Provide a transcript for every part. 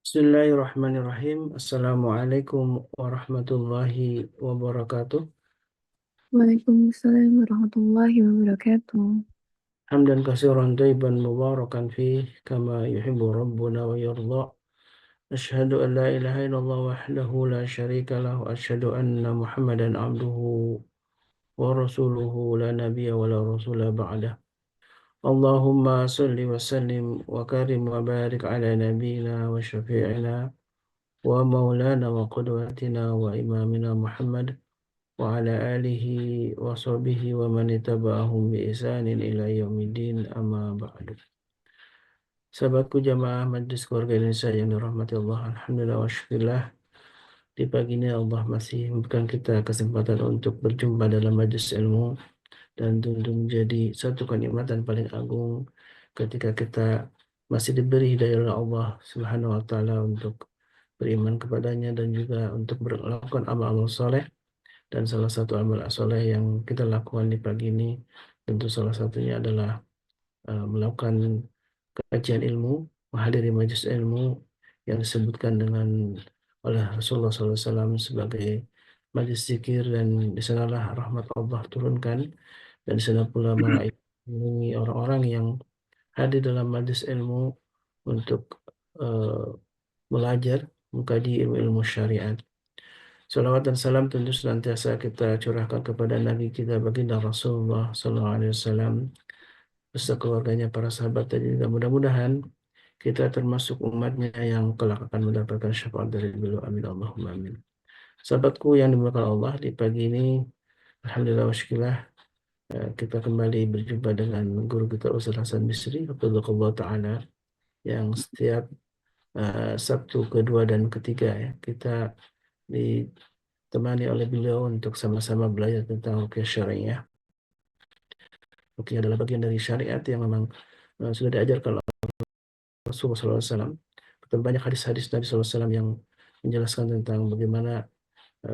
Bismillahirrahmanirrahim. Assalamualaikum warahmatullahi wabarakatuh. Waalaikumsalam warahmatullahi wabarakatuh. Hamdan katsiran thayyiban mubarakan fih kama yuhibbu rabbuna wa yarda. Asyhadu an la ilaha illallah wahdahu la syarika lahu wa asyhadu anna Muhammadan abduhu wa rasuluhu la nabiyya wa la rasula ba'dah. Allahumma salli wa sallim wa karim wa barik ala nabiyyina wa syafi'ina wa maulana wa qudwatina wa imamina Muhammad وعلى آله وصحبه ومن اتبعهم بإحسان إلى يوم الدين أما بعد. Sahabatku jamaah Majelis Keluarga Indonesia yang dirahmati Allah, Alhamdulillah wa syukurillah, di pagi ini Allah masih memberikan kita kesempatan untuk berjumpa dalam majelis ilmu, dan tentu menjadi satu kenikmatan paling agung ketika kita masih diberi hidayah oleh Allah Subhanahu wa taala untuk beriman kepadanya dan juga untuk melakukan amal-amal soleh. Dan salah satu amal soleh yang kita lakukan di pagi ini tentu salah satunya adalah melakukan kajian ilmu, menghadiri majelis ilmu yang disebutkan dengan oleh Rasulullah SAW sebagai majelis zikir, dan di sanalah rahmat Allah turunkan, dan di sana pula malaikat melindungi orang-orang yang hadir dalam majelis ilmu untuk eh, belajar mengkaji ilmu-ilmu syariat. Salawat dan salam tentu senantiasa kita curahkan kepada Nabi kita baginda Rasulullah Sallallahu Alaihi Wasallam beserta keluarganya, para sahabat, dan juga mudah-mudahan kita termasuk umatnya yang kelak akan mendapatkan syafaat dari beliau. Amin Allahumma amin. Sahabatku yang dimuliakan Allah, di pagi ini alhamdulillah wa syukurillah, kita kembali berjumpa dengan guru kita Ustaz Hasan Bisri Hafizahullah Ta'ala, yang setiap Sabtu kedua dan ketiga ya, kita ditemani oleh beliau untuk sama-sama belajar tentang ruqyah syariah. Ruqyah adalah bagian dari syariat yang memang sudah diajarkan oleh Rasulullah SAW. Betapa banyak hadis-hadis Nabi SAW yang menjelaskan tentang bagaimana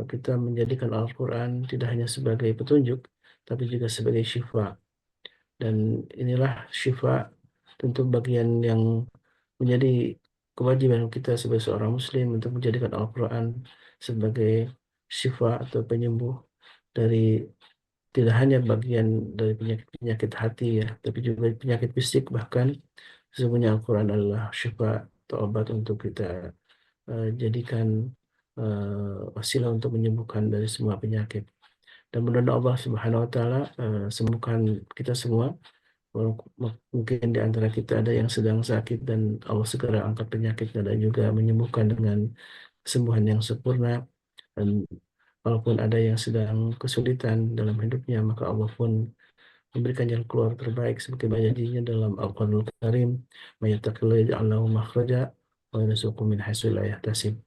kita menjadikan Al-Quran tidak hanya sebagai petunjuk, tapi juga sebagai syifa. Dan inilah syifa tentu bagian yang menjadi kewajiban kita sebagai seorang muslim untuk menjadikan Al-Quran sebagai syifa atau penyembuh dari tidak hanya bagian dari penyakit-penyakit hati ya, tapi juga penyakit fisik. Bahkan sesungguhnya Al-Quran adalah syifa atau obat untuk kita jadikan wasilah untuk menyembuhkan dari semua penyakit. Dan mudah-mudahan Allah Subhanahu wa taala sembuhkan kita semua. Mungkin di antara kita ada yang sedang sakit, dan Allah segera angkat penyakitnya dan juga menyembuhkan dengan kesembuhan yang sempurna. Dan walaupun ada yang sedang kesulitan dalam hidupnya, maka Allah pun memberikan jalan keluar terbaik seperti janjinya dalam Al-Qur'anul Karim, "May yattaqillaha yaj'al lahu makhraja wa yarzuqhu min haitsu la yahtasib."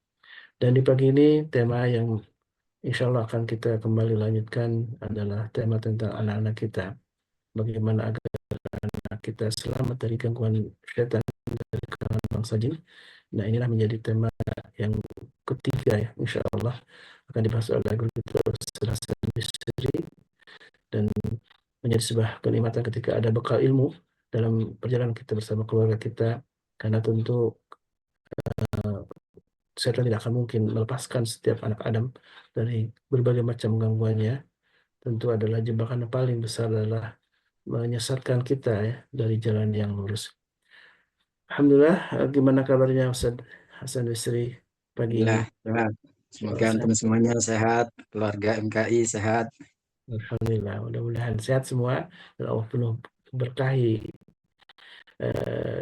Dan di pagi ini tema yang insya Allah akan kita kembali lanjutkan adalah tema tentang anak-anak kita. Bagaimana agar anak kita selamat dari gangguan setan dari kalangan bangsa jin. Nah, inilah menjadi tema yang ketiga ya, insya Allah akan dibahas oleh guru kita Ustaz Hasan Bisri, dan menjadi sebuah kenikmatan ketika ada bekal ilmu dalam perjalanan kita bersama keluarga kita, karena tentu setan tidak akan mungkin melepaskan setiap anak Adam dari berbagai macam gangguannya. Tentu adalah jebakan yang paling besar adalah menyesatkan kita ya dari jalan yang lurus. Alhamdulillah, gimana kabarnya Ustaz Hasan Bisri pagi ini? Alhamdulillah, sehat. Semoga Sehat. antum semuanya sehat, keluarga MKI sehat. Alhamdulillah, mudah-mudahan sehat semua dan Allah penuh berkahi eh,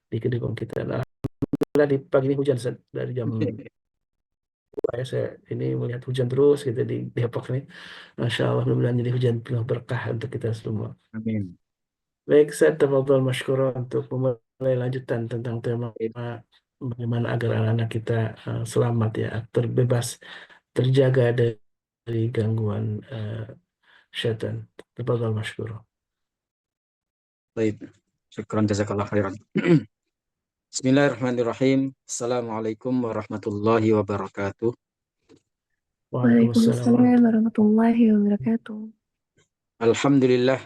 di kehidupan kita. Nah, alhamdulillah di pagi ini hujan Ustaz. Dari jam 2 ya, saya ini melihat hujan terus gitu di Depok ini. Masya Allah, mudah-mudahan jadi hujan penuh berkah untuk kita semua. Amin. Baik, saya tafadhol masykurah untuk memulai lanjutan tentang tema bagaimana agar anak-anak kita selamat ya, terbebas, terjaga dari gangguan syaitan. Tafadhol masykurah. Baik. Syukran jazakallah khairan. Bismillahirrahmanirrahim. Assalamualaikum warahmatullahi wabarakatuh. Waalaikumsalam Waalaikumsalam. warahmatullahi Warahmatullahi wabarakatuh. warahmatullahi wabarakatuh. Alhamdulillah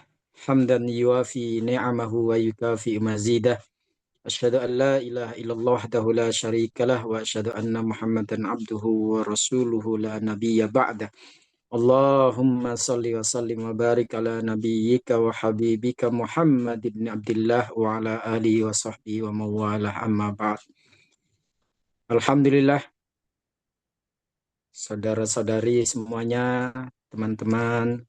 hamdan yuwafi ni'amahu wa yukafi mazidah. Asyhadu an la ilaha illallah wahdahu la syarikalah wa asyhadu anna Muhammadan abduhu wa rasuluhu la nabiyya ba'da. Allahumma salli wa sallim wa barik ala nabiyyika wa habibika Muhammad ibn Abdullah wa ala alihi wa sahbihi wa mawalah amma ba'd. Alhamdulillah, saudara-saudari semuanya, teman-teman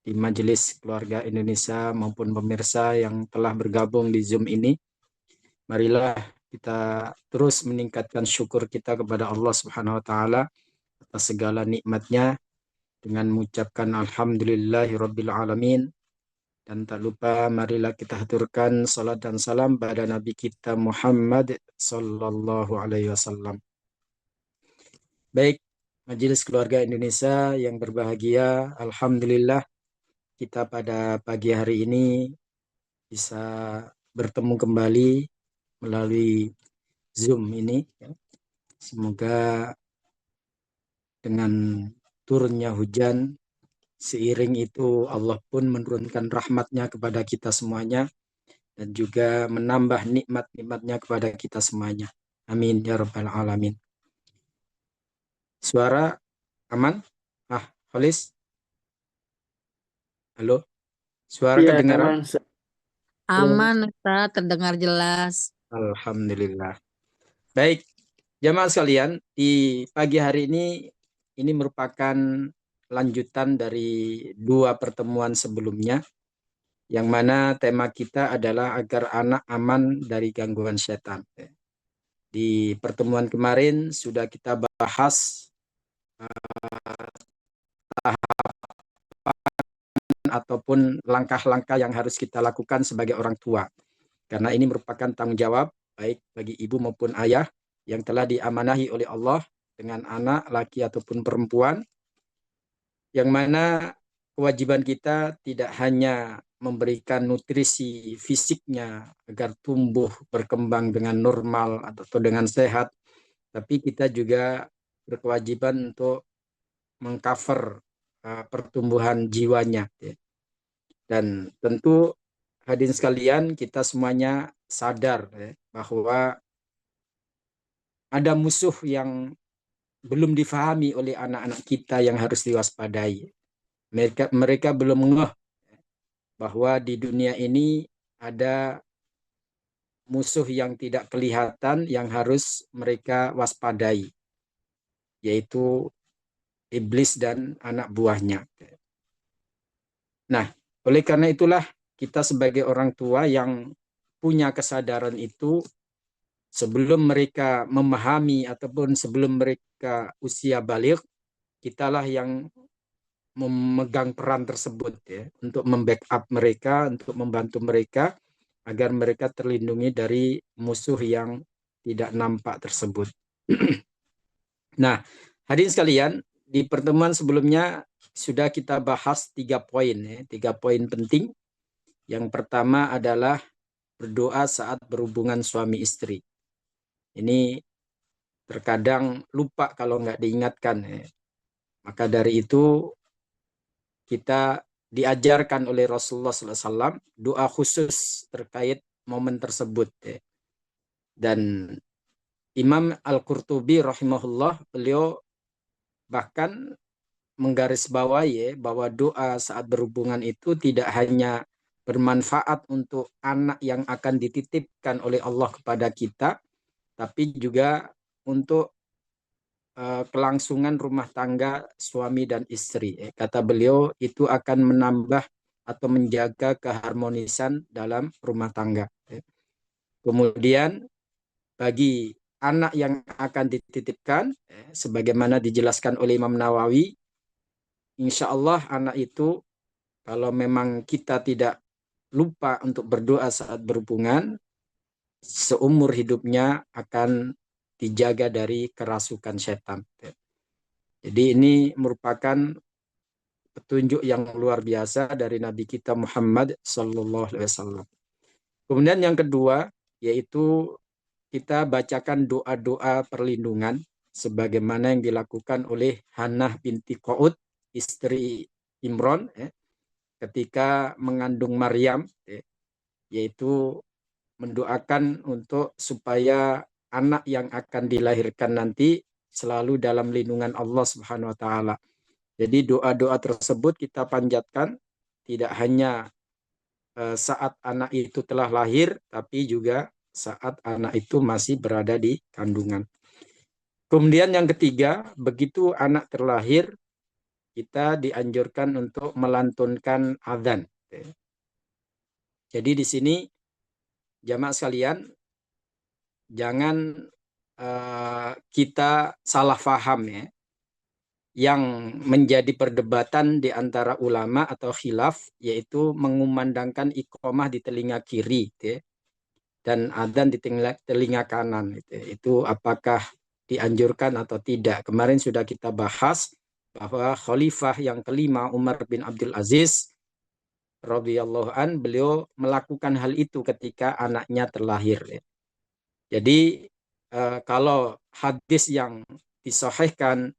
di Majelis Keluarga Indonesia maupun pemirsa yang telah bergabung di Zoom ini. Marilah kita terus meningkatkan syukur kita kepada Allah Subhanahu wa taala atas segala nikmatnya dengan mengucapkan alhamdulillahirabbil alamin, dan tak lupa marilah kita haturkan salat dan salam pada Nabi kita Muhammad sallallahu alaihi wasallam. Baik, Majelis Keluarga Indonesia yang berbahagia, alhamdulillah kita pada pagi hari ini bisa bertemu kembali melalui Zoom ini. Semoga dengan turunnya hujan, seiring itu Allah pun menurunkan rahmatnya kepada kita semuanya dan juga menambah nikmat-nikmatnya kepada kita semuanya. Amin ya rabbal alamin. Suara aman? Khalis? Halo? Suara Iya, kedengaran? aman. Aman, Ustaz, terdengar jelas. Alhamdulillah. Baik, jamaah sekalian, di pagi hari ini merupakan lanjutan dari 2 pertemuan sebelumnya, yang mana tema kita adalah agar anak aman dari gangguan setan. Di pertemuan kemarin sudah kita bahas ataupun langkah-langkah yang harus kita lakukan sebagai orang tua. Karena ini merupakan tanggung jawab baik bagi ibu maupun ayah yang telah diamanahi oleh Allah dengan anak laki ataupun perempuan, yang mana kewajiban kita tidak hanya memberikan nutrisi fisiknya agar tumbuh berkembang dengan normal atau dengan sehat, tapi kita juga berkewajiban untuk mengcover pertumbuhan jiwanya. Dan tentu hadirin sekalian, kita semuanya sadar bahwa ada musuh yang belum difahami oleh anak-anak kita yang harus diwaspadai. Mereka belum ngeh bahwa di dunia ini ada musuh yang tidak kelihatan yang harus mereka waspadai, yaitu iblis dan anak buahnya. Nah, oleh karena itulah kita sebagai orang tua yang punya kesadaran itu, sebelum mereka memahami ataupun sebelum mereka usia balik, kitalah yang memegang peran tersebut ya, untuk membackup mereka, untuk membantu mereka agar mereka terlindungi dari musuh yang tidak nampak tersebut. Nah, hadirin sekalian, di pertemuan sebelumnya sudah kita bahas 3 poin ya, 3 poin penting. Yang pertama adalah berdoa saat berhubungan suami istri. Ini terkadang lupa kalau nggak diingatkan ya. Maka dari itu kita diajarkan oleh Rasulullah SAW doa khusus terkait momen tersebut ya. Dan Imam Al-Qurtubi rahimahullah, beliau bahkan menggarisbawahi bahwa doa saat berhubungan itu tidak hanya bermanfaat untuk anak yang akan dititipkan oleh Allah kepada kita, tapi juga untuk kelangsungan rumah tangga suami dan istri. Kata beliau, itu akan menambah atau menjaga keharmonisan dalam rumah tangga. Kemudian bagi anak yang akan dititipkan, sebagaimana dijelaskan oleh Imam Nawawi, insya Allah anak itu kalau memang kita tidak lupa untuk berdoa saat berhubungan, seumur hidupnya akan dijaga dari kerasukan setan. Jadi ini merupakan petunjuk yang luar biasa dari Nabi kita Muhammad Sallallahu Alaihi Wasallam. Kemudian yang kedua, yaitu kita bacakan doa-doa perlindungan sebagaimana yang dilakukan oleh Hannah binti Qa'ud, istri Imran, ketika mengandung Maryam, yaitu mendoakan untuk supaya anak yang akan dilahirkan nanti selalu dalam lindungan Allah Subhanahu wa taala. Jadi doa-doa tersebut kita panjatkan tidak hanya saat anak itu telah lahir, tapi juga saat anak itu masih berada di kandungan. Kemudian yang ketiga, begitu anak terlahir, kita dianjurkan untuk melantunkan adzan. Jadi di sini jamaah sekalian, jangan kita salah paham ya. Yang menjadi perdebatan di antara ulama atau khilaf, yaitu mengumandangkan iqamah di telinga kiri ya, dan adzan di telinga kanan. Itu apakah dianjurkan atau tidak. Kemarin sudah kita bahas bahwa khalifah yang kelima Umar bin Abdul Aziz radhiyallahu an, beliau melakukan hal itu ketika anaknya terlahir. Jadi kalau hadis yang disahihkan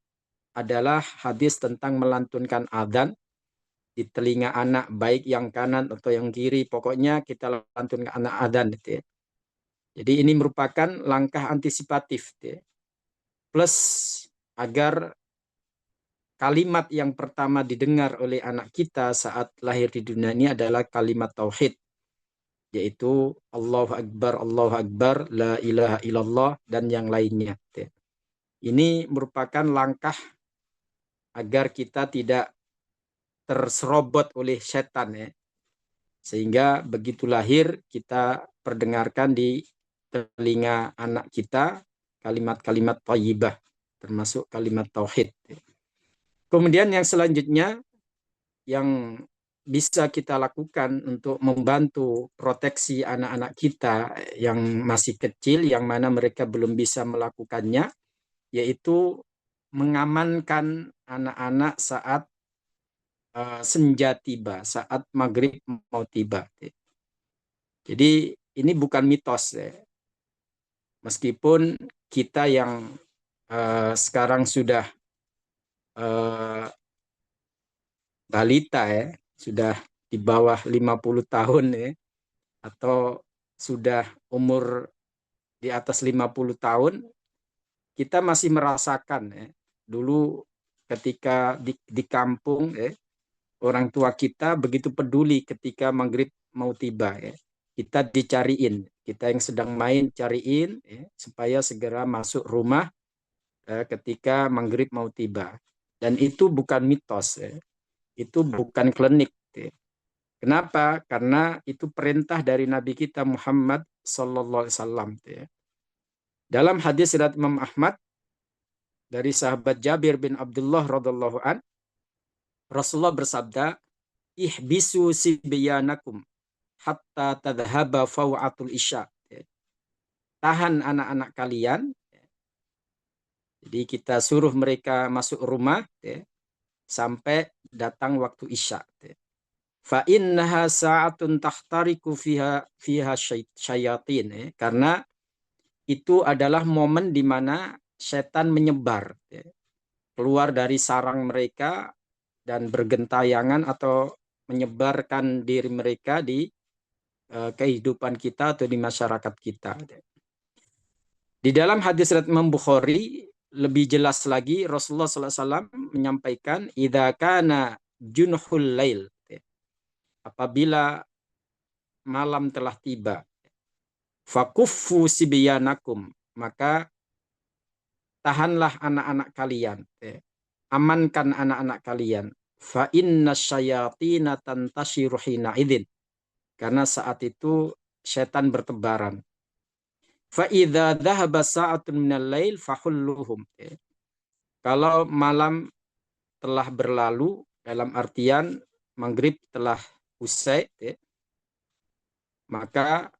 adalah hadis tentang melantunkan adzan di telinga anak, baik yang kanan atau yang kiri, pokoknya kita lantunkan anak adzan. Jadi ini merupakan langkah antisipatif, plus agar kalimat yang pertama didengar oleh anak kita saat lahir di dunia ini adalah kalimat tauhid, yaitu Allahu Akbar, la ilaha illallah, dan yang lainnya. Ini merupakan langkah agar kita tidak terserobot oleh setan ya. Sehingga begitu lahir kita perdengarkan di telinga anak kita kalimat-kalimat thayyibah, termasuk kalimat tauhid. Kemudian yang selanjutnya yang bisa kita lakukan untuk membantu proteksi anak-anak kita yang masih kecil, yang mana mereka belum bisa melakukannya, yaitu mengamankan anak-anak saat senja tiba, saat maghrib mau tiba. Jadi ini bukan mitos ya. Meskipun kita yang sekarang sudah balita ya, sudah di bawah 50 tahun ya, atau sudah umur di atas 50 tahun, kita masih merasakan ya, dulu ketika di kampung ya, orang tua kita begitu peduli ketika maghrib mau tiba ya. Kita dicariin, kita yang sedang main cariin ya, supaya segera masuk rumah ketika maghrib mau tiba. Dan itu bukan mitos ya. Itu bukan klinik ya. Kenapa? Karena itu perintah dari Nabi kita Muhammad sallallahu alaihi wasallam ya. Dalam hadis riwayat Imam Ahmad dari sahabat Jabir bin Abdullah radhiyallahu an, Rasulullah bersabda, ihbisu sibyanakum hatta tadhhaba faw'atul isya. Tahan anak-anak kalian. Jadi kita suruh mereka masuk rumah sampai datang waktu isya. Fa innaha sa'atun tahtariku fiha syayatin. Karena itu adalah momen di mana setan menyebar, keluar dari sarang mereka dan bergentayangan atau menyebarkan diri mereka di kehidupan kita atau di masyarakat kita. Di dalam hadis riwayat Imam Bukhari lebih jelas lagi, Rasulullah SAW menyampaikan, idza kana junhul lail, apabila malam telah tiba, fakuffu sibyanakum, maka tahanlah anak-anak kalian, amankan anak-anak kalian, fa inna syayatina tantashiru hina idzin, karena saat itu setan bertebaran. Fa idza dhahaba sa'atun minal lail fahulluhum. Kalau malam telah berlalu, dalam artian maghrib telah usai, maka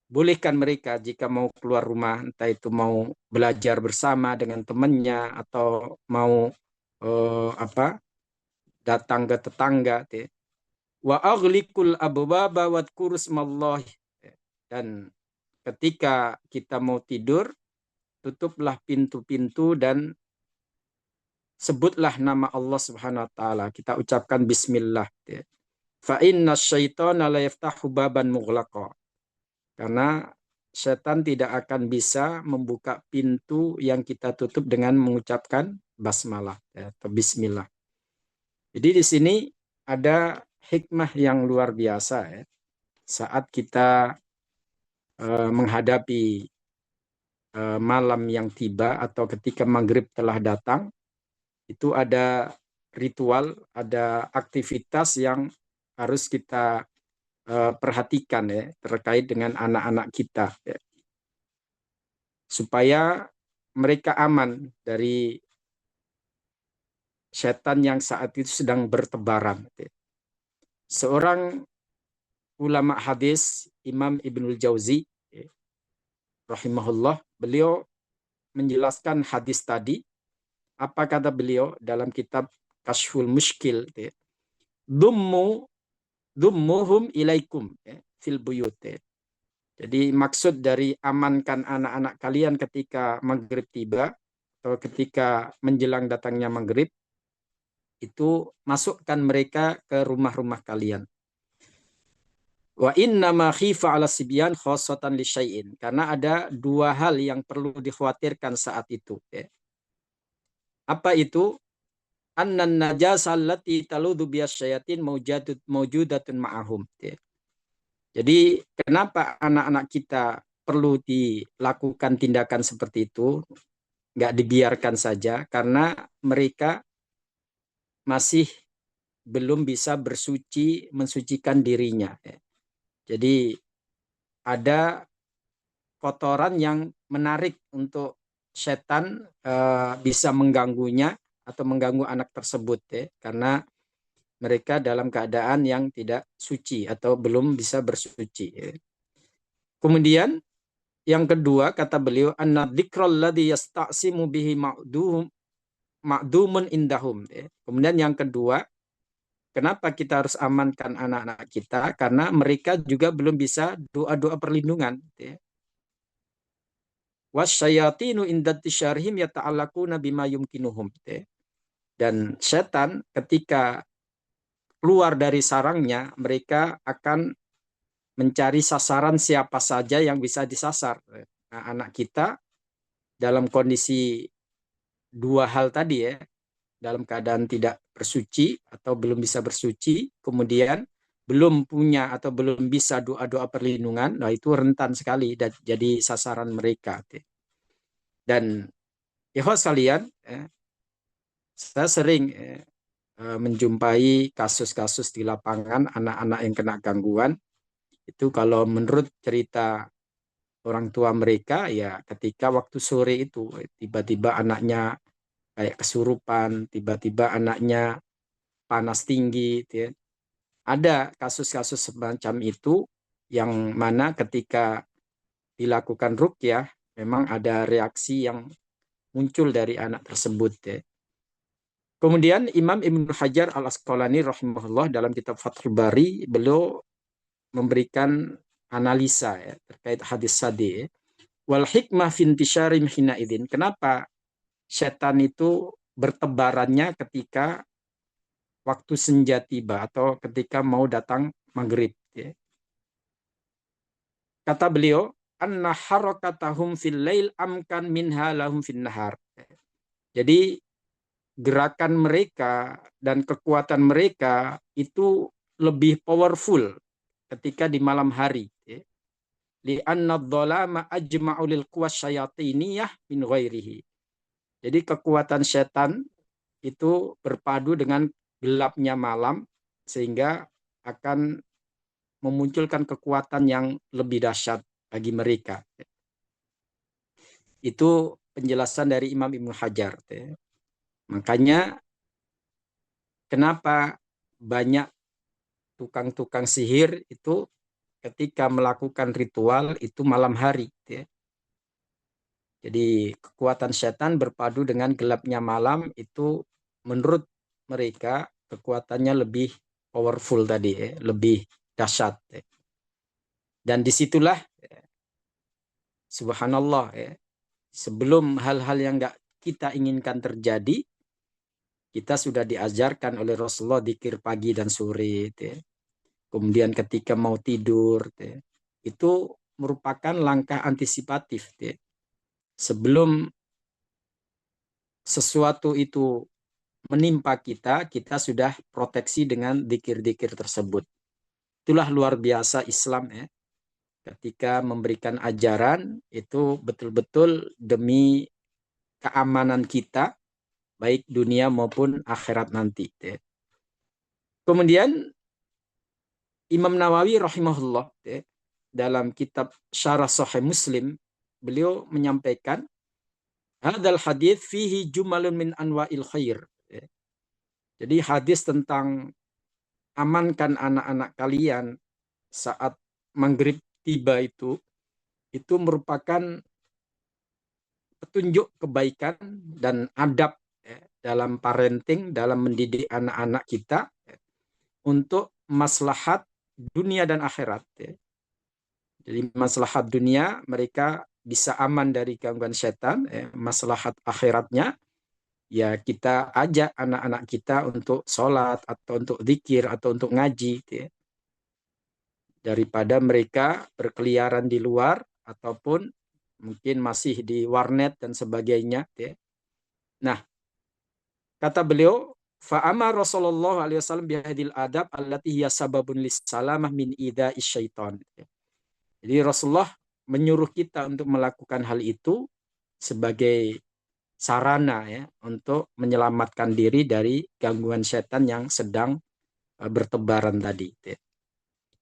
bolehkan mereka jika mau keluar rumah, entah itu mau belajar bersama dengan temannya atau mau datang ke tetangga. Wa aghliqul abwaba wadhkuru smallahi, dan ketika kita mau tidur, tutuplah pintu-pintu dan sebutlah nama Allah Subhanahu wa taala. Kita ucapkan bismillah. Fa inna syaitana la yaftahu baban mughlaqa. Karena setan tidak akan bisa membuka pintu yang kita tutup dengan mengucapkan basmalah atau bismillah. Jadi di sini ada hikmah yang luar biasa ya. Saat kita menghadapi malam yang tiba atau ketika maghrib telah datang, itu ada ritual, ada aktivitas yang harus kita perhatikan ya terkait dengan anak-anak kita ya, supaya mereka aman dari setan yang saat itu sedang bertebaran. Seorang ulama hadis Imam Ibnul Jauzi rahimahullah, beliau menjelaskan hadis tadi. Apa kata beliau dalam kitab Kashful Mushkil? Dummu dummuhum ilaikum fil buyut. Jadi maksud dari amankan anak-anak kalian ketika maghrib tiba atau ketika menjelang datangnya maghrib, itu masukkan mereka ke rumah-rumah kalian. Wa inna ma khifa ala sibyan khosotan li syai'in. Karena ada dua hal yang perlu dikhawatirkan saat itu. Apa itu? Annan najasa allati taludu biyas syayatin maujudatun ma'ahum. Jadi kenapa anak-anak kita perlu dilakukan tindakan seperti itu? Nggak dibiarkan saja. Karena mereka masih belum bisa bersuci, mensucikan dirinya. Jadi ada kotoran yang menarik untuk setan bisa mengganggunya atau mengganggu anak tersebut ya, karena mereka dalam keadaan yang tidak suci atau belum bisa bersuci ya. Kemudian yang kedua kata beliau anna dzikral ladzi yasta'simu bihi ma'dumun indahum ya. Kemudian yang kedua, kenapa kita harus amankan anak-anak kita? Karena mereka juga belum bisa doa-doa perlindungan ya. Wasyayatinu indatisharhim yata'allaquna bima yumkinuhum. Dan setan ketika keluar dari sarangnya, mereka akan mencari sasaran siapa saja yang bisa disasar. Nah, anak kita dalam kondisi dua hal tadi ya, dalam keadaan tidak bersuci atau belum bisa bersuci, kemudian belum punya atau belum bisa doa-doa perlindungan, nah itu rentan sekali dan jadi sasaran mereka. Dan ikhwas sekalian, saya sering menjumpai kasus-kasus di lapangan anak-anak yang kena gangguan. Itu kalau menurut cerita orang tua mereka, ya ketika waktu sore itu tiba-tiba anaknya kayak kesurupan, tiba-tiba anaknya panas tinggi. Ya. Ada kasus-kasus semacam itu yang mana ketika dilakukan ruqyah memang ada reaksi yang muncul dari anak tersebut. Ya. Kemudian Imam Ibnu Hajar Al-Asqalani rahimahullah dalam kitab Fathul Bari, beliau memberikan analisa ya, terkait hadis tadi. Wal hikmah fintisyarim hina idin. Kenapa setan itu bertebarannya ketika waktu senja tiba atau ketika mau datang maghrib. Ya. Kata beliau, anna harakatahum fil lail amkan minha lahum fin nahar. Jadi gerakan mereka dan kekuatan mereka itu lebih powerful ketika di malam hari. Li'anna dhalama ajma'u lil quwas syayatiniyah min ghairihi. Jadi kekuatan setan itu berpadu dengan gelapnya malam sehingga akan memunculkan kekuatan yang lebih dahsyat bagi mereka. Itu penjelasan dari Imam Ibnu Hajar. Makanya kenapa banyak tukang-tukang sihir itu ketika melakukan ritual itu malam hari. Jadi kekuatan setan berpadu dengan gelapnya malam itu menurut mereka kekuatannya lebih powerful tadi, lebih dahsyat. Dan disitulah subhanallah sebelum hal-hal yang nggak kita inginkan terjadi, kita sudah diajarkan oleh Rasulullah dzikir pagi dan sore. Kemudian ketika mau tidur, itu merupakan langkah antisipatif. Sebelum sesuatu itu menimpa kita, kita sudah proteksi dengan dzikir-dzikir tersebut. Itulah luar biasa Islam ya. Ketika memberikan ajaran itu betul-betul demi keamanan kita, baik dunia maupun akhirat nanti. Kemudian Imam Nawawi rahimahullah dalam kitab Syarah Sahih Muslim, beliau menyampaikan hadal hadis fihi jumalun min anwa'il khair. Jadi hadis tentang amankan anak-anak kalian saat maghrib tiba itu merupakan petunjuk kebaikan dan adab dalam parenting, dalam mendidik anak-anak kita untuk maslahat dunia dan akhirat. Jadi maslahat dunia mereka bisa aman dari gangguan setan, maslahat akhiratnya ya kita ajak anak-anak kita untuk sholat atau untuk zikir atau untuk ngaji. Daripada mereka berkeliaran di luar ataupun mungkin masih di warnet dan sebagainya. Nah, kata beliau, fa'ama Rasulullah SAW bihadil adab allati hiya sababun lissalamah min idha'i syaitan. Jadi Rasulullah menyuruh kita untuk melakukan hal itu sebagai sarana ya untuk menyelamatkan diri dari gangguan setan yang sedang bertebaran tadi.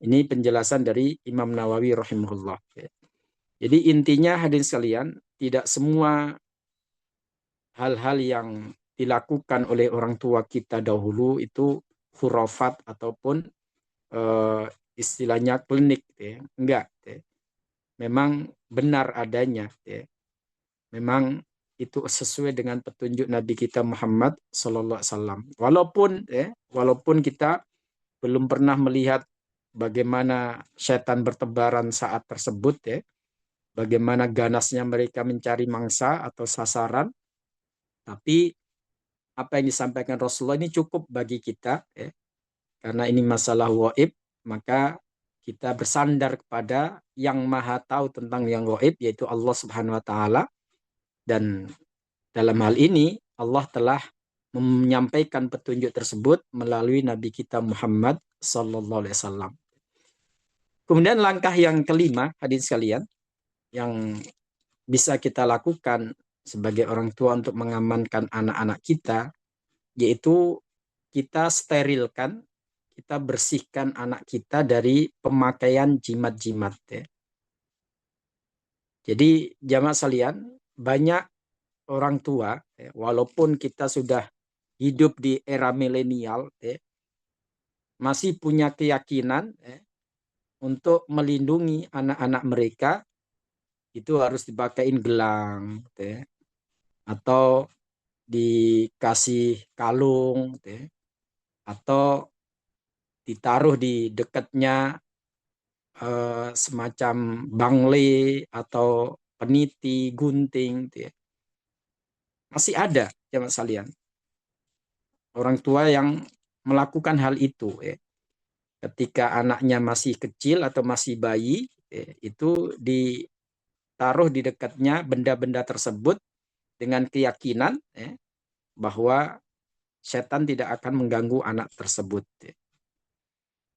Ini penjelasan dari Imam Nawawi rahimahullah. Jadi intinya hadirin sekalian, tidak semua hal-hal yang dilakukan oleh orang tua kita dahulu itu khurafat ataupun istilahnya klinik. Enggak. Memang benar adanya. Memang itu sesuai dengan petunjuk Nabi kita Muhammad Sallallahu Alaihi Wasallam. Walaupun kita belum pernah melihat bagaimana setan bertebaran saat tersebut bagaimana ganasnya mereka mencari mangsa atau sasaran, tapi apa yang disampaikan Rasulullah ini cukup bagi kita karena ini masalah gaib, maka kita bersandar kepada yang maha tahu tentang yang gaib yaitu Allah Subhanahu wa taala, dan dalam hal ini Allah telah menyampaikan petunjuk tersebut melalui Nabi kita Muhammad Sallallahu Alaihi Wasallam. Kemudian langkah yang kelima, hadirin sekalian, yang bisa kita lakukan sebagai orang tua untuk mengamankan anak-anak kita, yaitu kita sterilkan, kita bersihkan anak kita dari pemakaian jimat-jimat. Jadi jamaah sekalian, banyak orang tua, walaupun kita sudah hidup di era milenial, masih punya keyakinan untuk melindungi anak-anak mereka itu harus dipakein gelang atau dikasih kalung atau ditaruh di dekatnya semacam bangle atau peniti, gunting. Masih ada jemaah sekalian orang tua yang melakukan hal itu ketika anaknya masih kecil atau masih bayi, itu ditaruh di dekatnya benda-benda tersebut dengan keyakinan bahwa setan tidak akan mengganggu anak tersebut.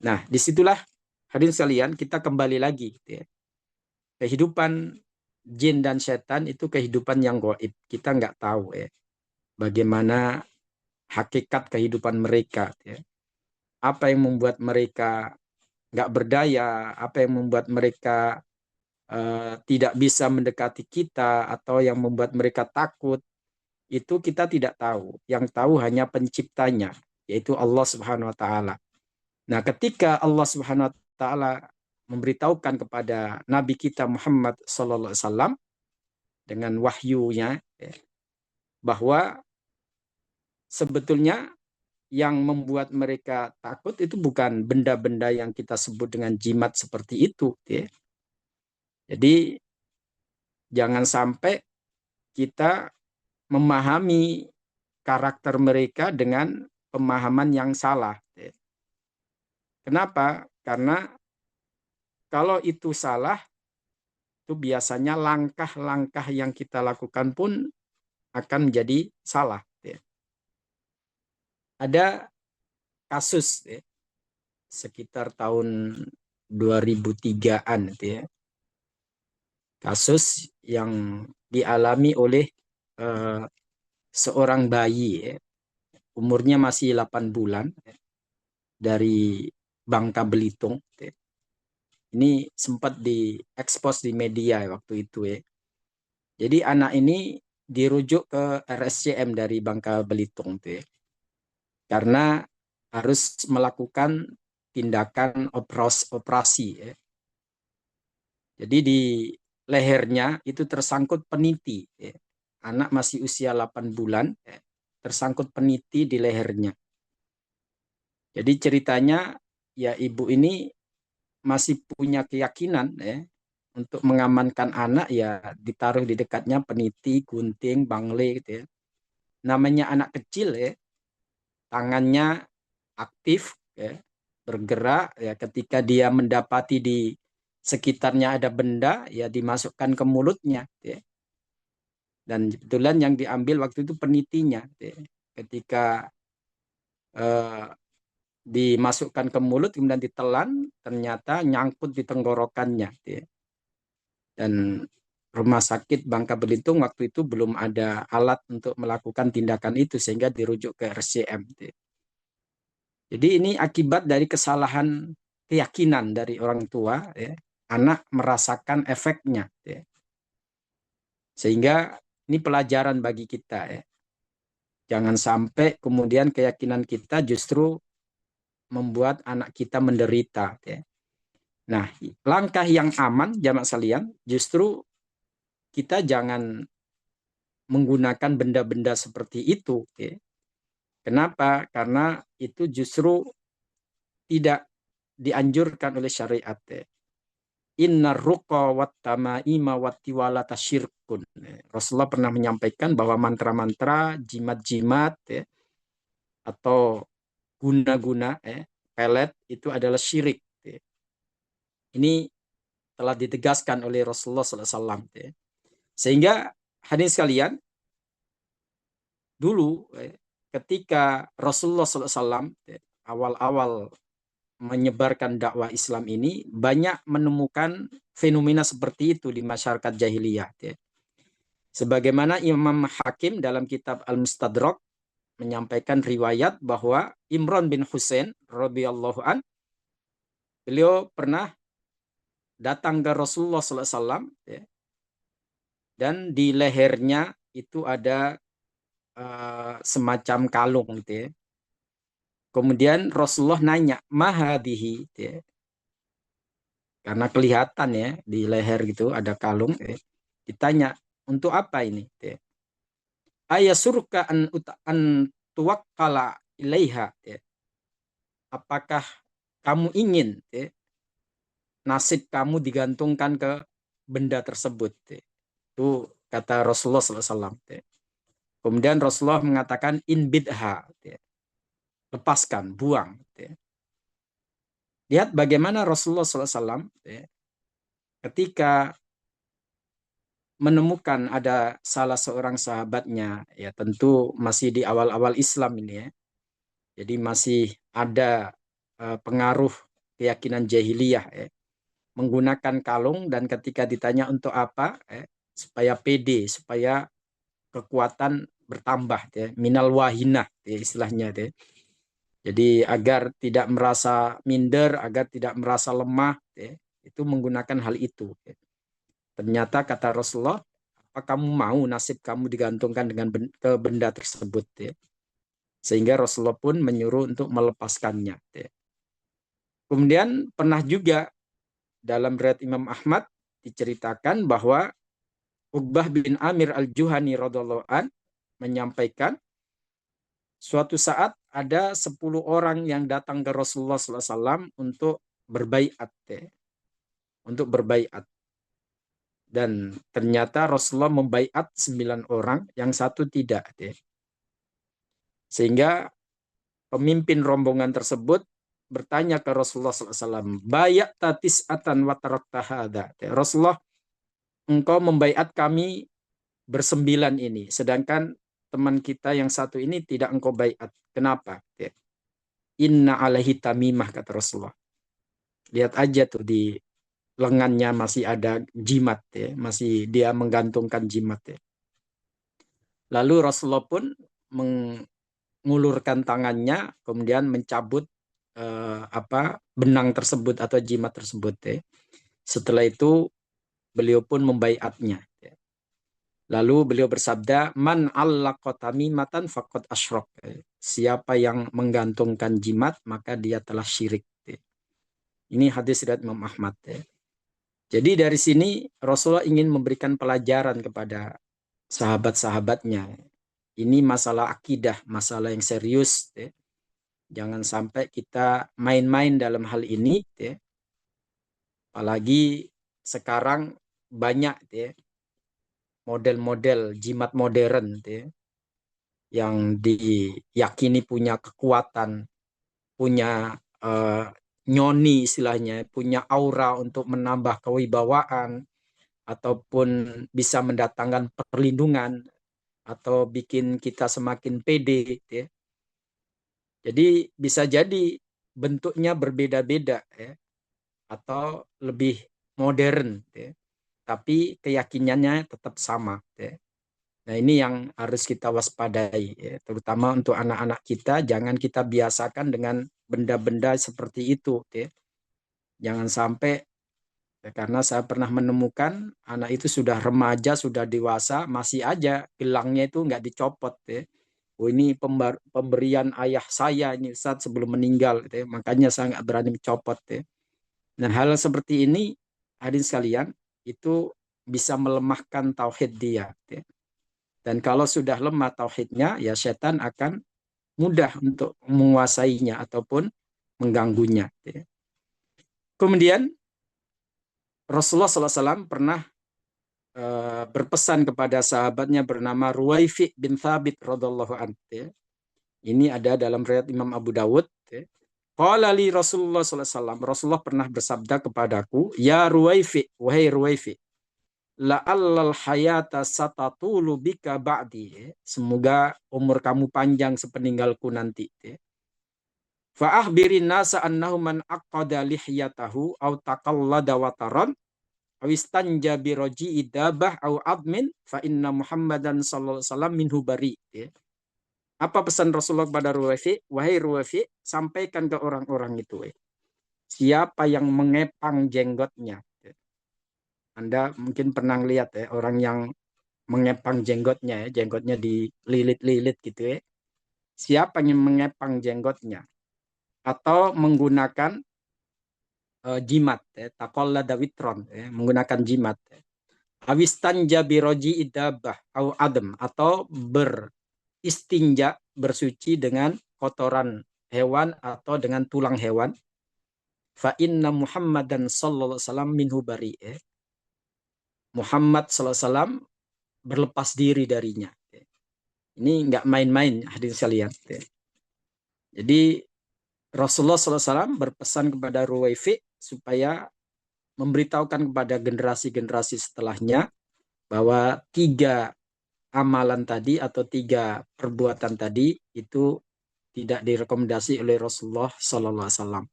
Nah, disitulah hadirin sekalian kita kembali lagi. Kehidupan jin dan setan itu kehidupan yang gaib. Kita nggak tahu bagaimana hakikat kehidupan mereka. Apa yang membuat mereka nggak berdaya, apa yang membuat mereka tidak bisa mendekati kita, atau yang membuat mereka takut, itu kita tidak tahu. Yang tahu hanya penciptanya, yaitu Allah Subhanahu wa taala. Nah, ketika Allah Subhanahu wa taala memberitahukan kepada Nabi kita Muhammad sallallahu alaihi wasallam dengan wahyunya bahwa sebetulnya yang membuat mereka takut itu bukan benda-benda yang kita sebut dengan jimat seperti itu. Jadi jangan sampai kita memahami karakter mereka dengan pemahaman yang salah. Kenapa? Karena kalau itu salah, itu biasanya langkah-langkah yang kita lakukan pun akan menjadi salah. Ya. Ada kasus ya, sekitar tahun 2003-an ya, kasus yang dialami oleh eh, seorang bayi ya, umurnya masih 8 bulan ya, dari Bangka Belitung. Ya. Ini sempat diekspos di media waktu itu ya. Jadi anak ini dirujuk ke RSCM dari Bangka Belitung tuh ya. Karena harus melakukan tindakan operasi ya. Jadi di lehernya itu tersangkut peniti ya. Anak masih usia 8 bulan ya, tersangkut peniti di lehernya. Jadi ceritanya ya ibu ini masih punya keyakinan ya untuk mengamankan anak ya ditaruh di dekatnya peniti, gunting, bangle gitu ya. Namanya anak kecil ya, tangannya aktif ya, bergerak ya ketika dia mendapati di sekitarnya ada benda ya dimasukkan ke mulutnya ya. Dan kebetulan yang diambil waktu itu penitinya ya. Ketika eh, dimasukkan ke mulut kemudian ditelan ternyata nyangkut di tenggorokannya ya. Dan rumah sakit Bangka Belitung waktu itu belum ada alat untuk melakukan tindakan itu sehingga dirujuk ke RCM. Jadi ini akibat dari kesalahan keyakinan dari orang tua, ya. Anak merasakan efeknya, ya. Sehingga ini pelajaran bagi kita, ya. Jangan sampai kemudian keyakinan kita justru membuat anak kita menderita, ya. Nah, langkah yang aman, jamaah sekalian, justru kita jangan menggunakan benda-benda seperti itu, ya. Kenapa? Karena itu justru tidak dianjurkan oleh syariat. Ya. Inna ruqa wat tamaima wat tiwalata syirkun. Rasulullah pernah menyampaikan bahwa mantra-mantra, jimat-jimat ya, atau guna-guna pelet itu adalah syirik. Ya. Ini telah ditegaskan oleh Rasulullah SAW. Ya. Sehingga hadirin sekalian, dulu ketika Rasulullah SAW awal-awal menyebarkan dakwah Islam ini banyak menemukan fenomena seperti itu di masyarakat jahiliyah. Ya. Sebagaimana Imam Hakim dalam kitab Al-Mustadrak menyampaikan riwayat bahwa Imran bin Husain radhiyallahu an beliau pernah datang ke Rasulullah SAW ya, dan di lehernya itu ada semacam kalung gitu ya. Kemudian Rasulullah nanya, mahadihi ya. Karena kelihatan ya di leher gitu ada kalung ya. Ditanya, untuk apa ini? Ya. Ayasurka an tuwakkala ilaiha ya. Apakah kamu ingin ya, nasib kamu digantungkan ke benda tersebut ya. Itu kata Rasulullah SAW ya. Kemudian Rasulullah mengatakan in bidha ya. Lepaskan, buang ya. Lihat bagaimana Rasulullah SAW ya, ketika menemukan ada salah seorang sahabatnya, ya tentu masih di awal-awal Islam ini ya. Jadi masih ada pengaruh keyakinan jahiliyah ya. Menggunakan kalung dan ketika ditanya untuk apa, supaya pede, supaya kekuatan bertambah ya. Minal wahinah ya, istilahnya ya. Jadi agar tidak merasa minder, agar tidak merasa lemah ya. Itu menggunakan hal itu ya. Ternyata kata Rasulullah, apa kamu mau nasib kamu digantungkan dengan ke benda tersebut ya. Sehingga Rasulullah pun menyuruh untuk melepaskannya ya. Kemudian pernah juga dalam riwayat Imam Ahmad diceritakan bahwa Uqbah bin Amir al-Juhani radhiyallahu an menyampaikan suatu saat ada 10 orang yang datang ke Rasulullah SAW untuk berbaiat ya. Untuk berbaiat. Dan ternyata Rasulullah membaiat 9 orang, yang satu tidak. Ya. Sehingga pemimpin rombongan tersebut bertanya ke Rasulullah SAW, bayat tatis atan watarak tahada. Rasulullah, engkau membaiat kami bersembilan ini, sedangkan teman kita yang satu ini tidak engkau baiat. Kenapa? Ya. Inna alaihi tamimah, kata Rasulullah. Lihat aja tuh di lengannya masih ada jimat ya, masih dia menggantungkan jimat ya. Lalu Rasulullah pun mengulurkan tangannya, kemudian mencabut benang tersebut atau jimat tersebut ya. Setelah itu beliau pun membaiatnya. Ya. Lalu beliau bersabda, man allaqa tamimatan faqad asyrak. Siapa yang menggantungkan jimat, maka dia telah syirik. Ini hadis riwayat Imam Ahmad. Jadi dari sini Rasulullah ingin memberikan pelajaran kepada sahabat-sahabatnya. Ini masalah akidah, masalah yang serius. Jangan sampai kita main-main dalam hal ini. Apalagi sekarang banyak model-model jimat modern yang diyakini punya kekuatan, punya nyoni istilahnya, punya aura untuk menambah kewibawaan, ataupun bisa mendatangkan perlindungan, atau bikin kita semakin pede. Jadi bisa jadi bentuknya berbeda-beda atau lebih modern, tapi keyakinannya tetap sama. Nah ini yang harus kita waspadai, terutama untuk anak-anak kita. Jangan kita biasakan dengan benda-benda seperti itu. Jangan sampai, karena saya pernah menemukan anak itu sudah remaja, sudah dewasa, masih aja gelangnya itu nggak dicopot. Oh ini pemberian ayah saya ini Ustaz sebelum meninggal, makanya saya nggak berani mencopot. Nah hal seperti ini, hadirin sekalian, itu bisa melemahkan tauhid dia. Dan kalau sudah lemah tauhidnya, ya setan akan mudah untuk menguasainya ataupun mengganggunya. Kemudian Rasulullah SAW pernah berpesan kepada sahabatnya bernama Ruwaifi bin Thabit radhiallahu anhu. Ini ada dalam riwayat Imam Abu Dawud. Qala li Rasulullah SAW, Rasulullah pernah bersabda kepadaku, ya Ruwaifi, wahai Ruwaifi, la'allal hayata satatulu bika ba'di. Semoga umur kamu panjang sepeninggalku nanti. Fa'ahbirin nasa annahu man aqada lihyatahu au taqallada wataran aw istanja bi raji'i dabah au admin fa inna Muhammadan sallallahu alaihi wasallam minhu bari. Apa pesan Rasulullah kepada Ruwaifi? Wahai Ruwaifi, sampaikan ke orang-orang itu. Siapa yang mengepang jenggotnya? Anda mungkin pernah lihat orang yang mengepang jenggotnya, jenggotnya dililit-lilit gitu. Siapa yang mengepang jenggotnya atau menggunakan jimat, taqallada witron, menggunakan jimat. Awistanja biroji idabah au adem, atau beristinja, bersuci dengan kotoran hewan atau dengan tulang hewan. Fa inna Muhammadan sallallahu alaihi wasallam minhu bari. Muhammad SAW berlepas diri darinya. Ini nggak main-main, hadirin sekalian. Jadi Rasulullah SAW berpesan kepada Ruwaifi supaya memberitahukan kepada generasi-generasi setelahnya bahwa 3 amalan tadi atau 3 perbuatan tadi itu tidak direkomendasi oleh Rasulullah SAW.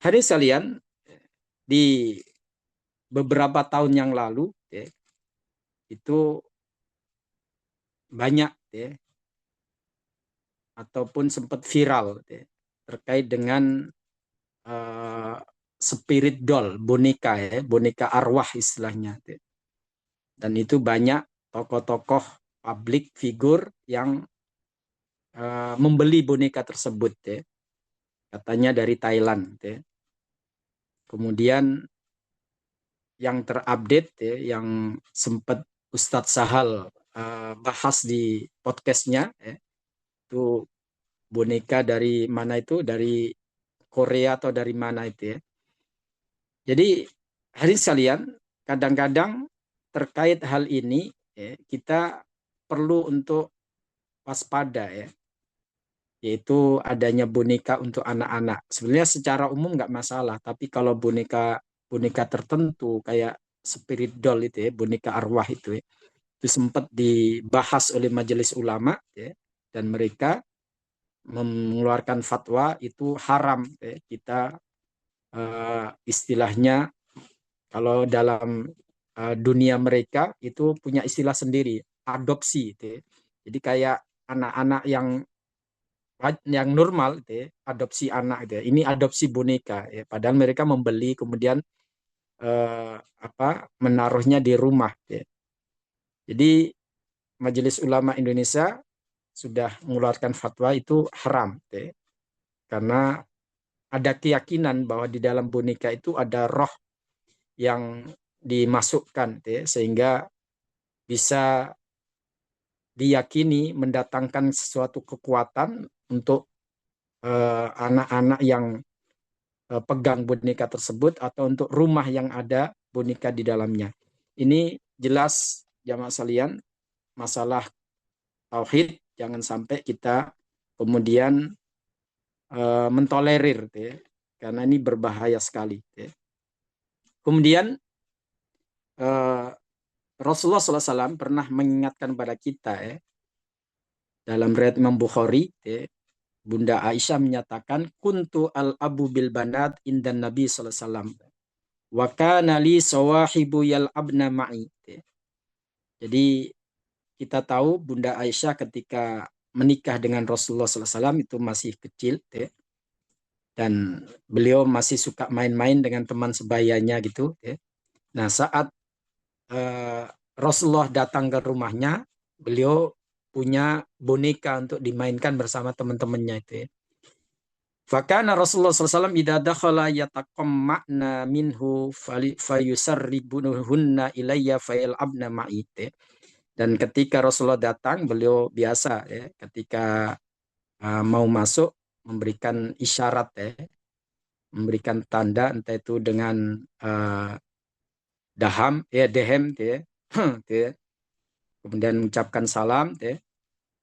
Hadirin sekalian, di beberapa tahun yang lalu itu banyak ataupun sempat viral terkait dengan spirit doll, boneka boneka arwah istilahnya. Dan itu banyak tokoh-tokoh publik figur yang membeli boneka tersebut katanya dari Thailand. Kemudian yang terupdate yang sempat Ustadz Sahal bahas di podcastnya itu boneka dari mana itu, dari Korea atau dari mana itu ya. Jadi hadirin sekalian, kadang-kadang terkait hal ini kita perlu untuk waspada yaitu adanya boneka untuk anak-anak. Sebenarnya secara umum nggak masalah, tapi kalau boneka tertentu kayak spirit doll itu ya, boneka arwah itu ya. Itu sempat dibahas oleh majelis ulama ya, dan mereka mengeluarkan fatwa itu haram ya. Kita istilahnya kalau dalam dunia mereka itu punya istilah sendiri, adopsi gitu ya. Jadi kayak anak-anak yang normal gitu ya, adopsi anak gitu ya. Ini adopsi boneka ya. Padahal mereka membeli kemudian menaruhnya di rumah ya. Jadi Majelis Ulama Indonesia sudah mengeluarkan fatwa itu haram ya. Karena ada keyakinan bahwa di dalam boneka itu ada roh yang dimasukkan ya, sehingga bisa diyakini mendatangkan sesuatu kekuatan untuk anak-anak yang pegang boneka tersebut atau untuk rumah yang ada boneka di dalamnya. Ini jelas jamaah sekalian masalah tauhid, jangan sampai kita kemudian mentolerir ya, karena ini berbahaya sekali ya. Kemudian Rasulullah SAW pernah mengingatkan pada kita ya, dalam riwayat Imam Bukhari ya, Bunda Aisyah menyatakan kuntu al-abu bil banat indan Nabi sallallahu alaihi wasallam wa kana li sawahibu yal'abna ma'i. Jadi kita tahu Bunda Aisyah ketika menikah dengan Rasulullah sallallahu alaihi wasallam itu masih kecil dan beliau masih suka main-main dengan teman sebayanya gitu. Nah, saat Rasulullah datang ke rumahnya, beliau punya boneka untuk dimainkan bersama teman-temannya itu ya. Fakana Rasulullah SAW idza dakhala yataqamma'na minhu fayusarribuhunna ilayya fayal'abna ma'i. Dan ketika Rasulullah datang, beliau biasa ya, ketika mau masuk memberikan isyarat ya, memberikan tanda entah itu dengan dehem ya, kemudian mengucapkan salam ya.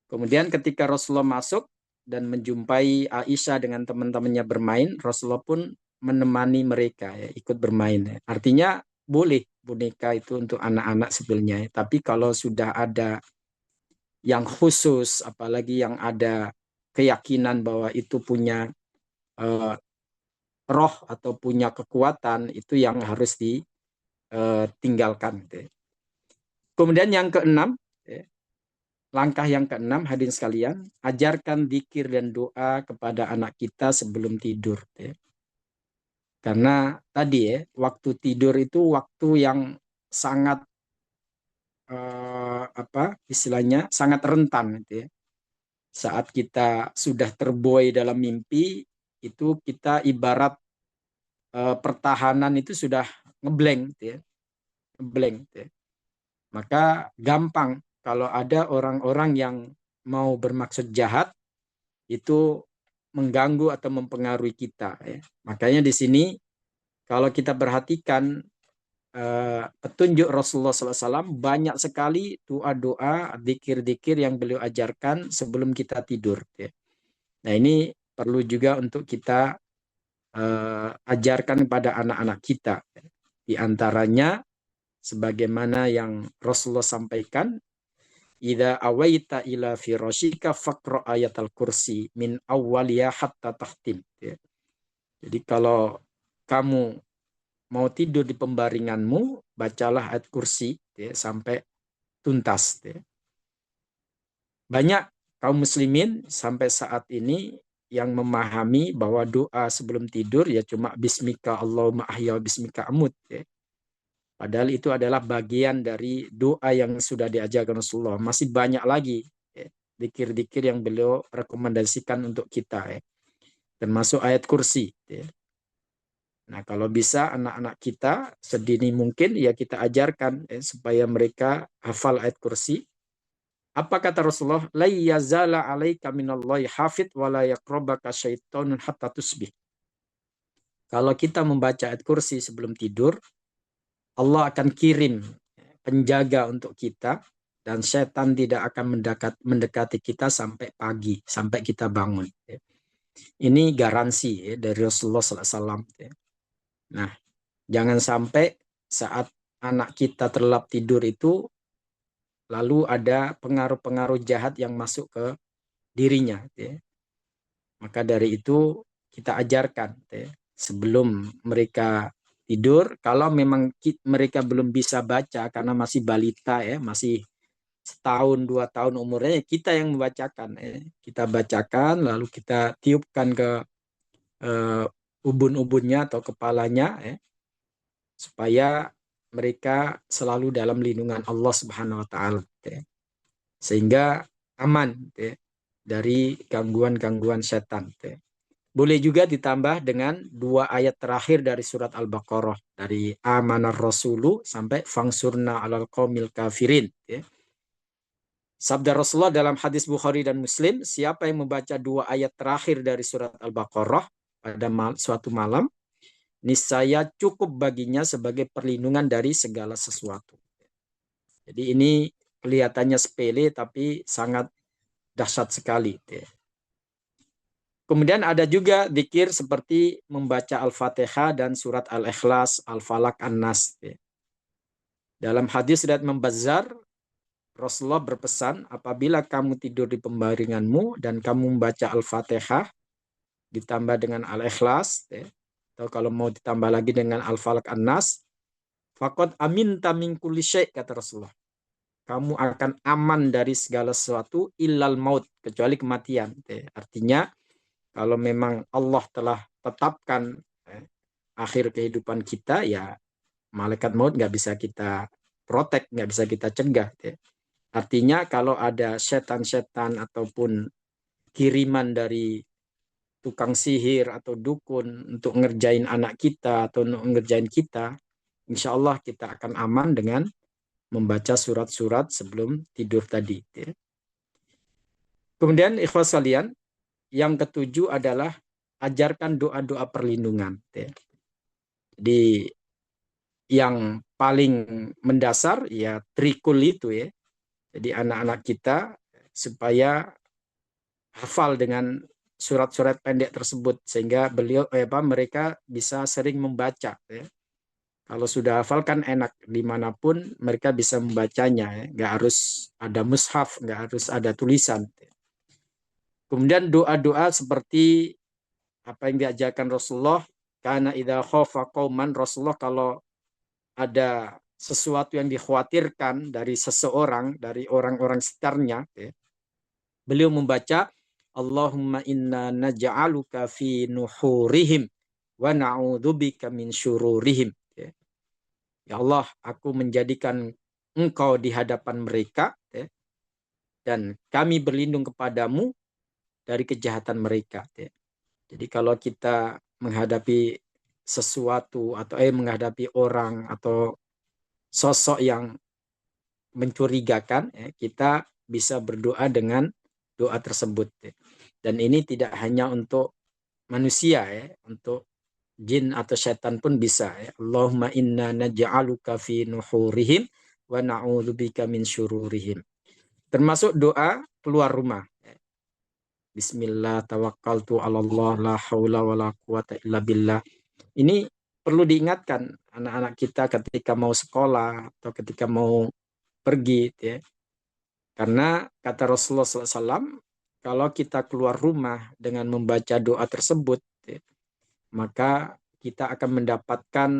Kemudian ketika Rasulullah masuk dan menjumpai Aisyah dengan teman-temannya bermain, Rasulullah pun menemani mereka ya, ikut bermain ya. Artinya boleh boneka itu untuk anak-anak sebenarnya ya. Tapi kalau sudah ada yang khusus, apalagi yang ada keyakinan bahwa itu punya roh atau punya kekuatan, itu yang harus ditinggalkan. Kemudian yang keenam, langkah yang keenam, hadirin sekalian, ajarkan zikir dan doa kepada anak kita sebelum tidur. Karena tadi waktu tidur itu waktu yang sangat istilahnya sangat rentan gitu ya. Saat kita sudah terbuai dalam mimpi, itu kita ibarat pertahanan itu sudah ngeblank gitu ya. Ngeblank gitu ya. Maka gampang kalau ada orang-orang yang mau bermaksud jahat itu mengganggu atau mempengaruhi kita ya. Makanya di sini kalau kita perhatikan petunjuk Rasulullah SAW banyak sekali doa-doa, zikir-zikir yang beliau ajarkan sebelum kita tidur ya. Nah, ini perlu juga untuk kita ajarkan kepada anak-anak kita. Di antaranya sebagaimana yang Rasulullah sampaikan, idza awaita ila firashika faqra ayatal kursi min awwaliya hatta tahtim. Jadi kalau kamu mau tidur di pembaringanmu, bacalah ayat kursi sampai tuntas. Banyak kaum muslimin sampai saat ini yang memahami bahwa doa sebelum tidur ya cuma bismika Allahumma ahya bismika amut. Padahal itu adalah bagian dari doa yang sudah diajarkan Rasulullah. Masih banyak lagi zikir-zikir yang beliau rekomendasikan untuk kita. Termasuk ayat kursi. Nah, kalau bisa anak-anak kita sedini mungkin ya kita ajarkan supaya mereka hafal ayat kursi. Apa kata Rasulullah? La yazala alaika minallahi hafid wa la yaqrabaka syaitonun hatta tusbih. Kalau kita membaca ayat kursi sebelum tidur, Allah akan kirim penjaga untuk kita dan setan tidak akan mendekati kita sampai pagi, sampai kita bangun. Ini garansi dari Rasulullah SAW. Nah, jangan sampai saat anak kita terlelap tidur itu lalu ada pengaruh-pengaruh jahat yang masuk ke dirinya. Ya. Maka dari itu kita ajarkan ya, sebelum mereka tidur, kalau memang mereka belum bisa baca karena masih balita ya, masih setahun 2 tahun umurnya, kita yang membacakan. Ya. Kita bacakan lalu kita tiupkan ke ubun-ubunnya atau kepalanya ya, supaya mereka selalu dalam lindungan Allah Subhanahu wa taala ya. Sehingga aman ya, dari gangguan-gangguan setan ya. Boleh juga ditambah dengan 2 ayat terakhir dari surat Al-Baqarah, dari amanar rasulu sampai fangsurna alal qaumil kafirin ya. Sabda Rasulullah dalam hadis Bukhari dan Muslim, siapa yang membaca 2 ayat terakhir dari surat Al-Baqarah pada suatu malam, niscaya cukup baginya sebagai perlindungan dari segala sesuatu. Jadi ini kelihatannya sepele tapi sangat dahsyat sekali. Kemudian ada juga zikir seperti membaca Al-Fatihah dan surat Al-Ikhlas, Al-Falaq, An-Nas. Dalam hadis riwayat Imam Bazzar, Rasulullah berpesan, apabila kamu tidur di pembaringanmu dan kamu membaca Al-Fatihah ditambah dengan Al-Ikhlas, atau kalau mau ditambah lagi dengan Al-Falaq, An-Nas, faqad aminta min kulli syai', kata Rasulullah. Kamu akan aman dari segala sesuatu illal maut, kecuali kematian. Artinya kalau memang Allah telah tetapkan akhir kehidupan kita, ya malaikat maut nggak bisa kita protek, nggak bisa kita cegah. Artinya kalau ada setan-setan ataupun kiriman dari tukang sihir atau dukun untuk ngerjain anak kita atau untuk ngerjain kita, insya Allah kita akan aman dengan membaca surat-surat sebelum tidur tadi. Kemudian ikhwas sekalian, yang ketujuh adalah ajarkan doa-doa perlindungan. Jadi yang paling mendasar ya trikul itu ya. Jadi anak-anak kita supaya hafal dengan surat-surat pendek tersebut sehingga mereka bisa sering membaca. Ya. Kalau sudah hafal kan enak, dimanapun mereka bisa membacanya. Ya. Nggak harus ada mushaf, nggak harus ada tulisan. Kemudian doa-doa seperti apa yang diajarkan Rasulullah, karena idza khafa qauman, Rasulullah kalau ada sesuatu yang dikhawatirkan dari seseorang, dari orang-orang sekitarnya, ya, beliau membaca Allahumma inna naj'aluka fi nuhurihim wa na'udzubika min syururihim. Ya. Ya Allah, aku menjadikan engkau di hadapan mereka ya, dan kami berlindung kepadamu dari kejahatan mereka. Ya. Jadi kalau kita menghadapi sesuatu atau menghadapi orang atau sosok yang mencurigakan, ya, kita bisa berdoa dengan doa tersebut. Ya. Dan ini tidak hanya untuk manusia, ya, untuk jin atau setan pun bisa. Ya. Allahumma inna naj'aluka fi nuhurihim wa na'udzubika min syururihim. Termasuk doa keluar rumah. Ya. Bismillah tawakkaltu 'alallah la haula wala quwata illa billah. Ini perlu diingatkan anak-anak kita ketika mau sekolah atau ketika mau pergi, ya. Karena kata Rasulullah SAW, kalau kita keluar rumah dengan membaca doa tersebut, ya, maka kita akan mendapatkan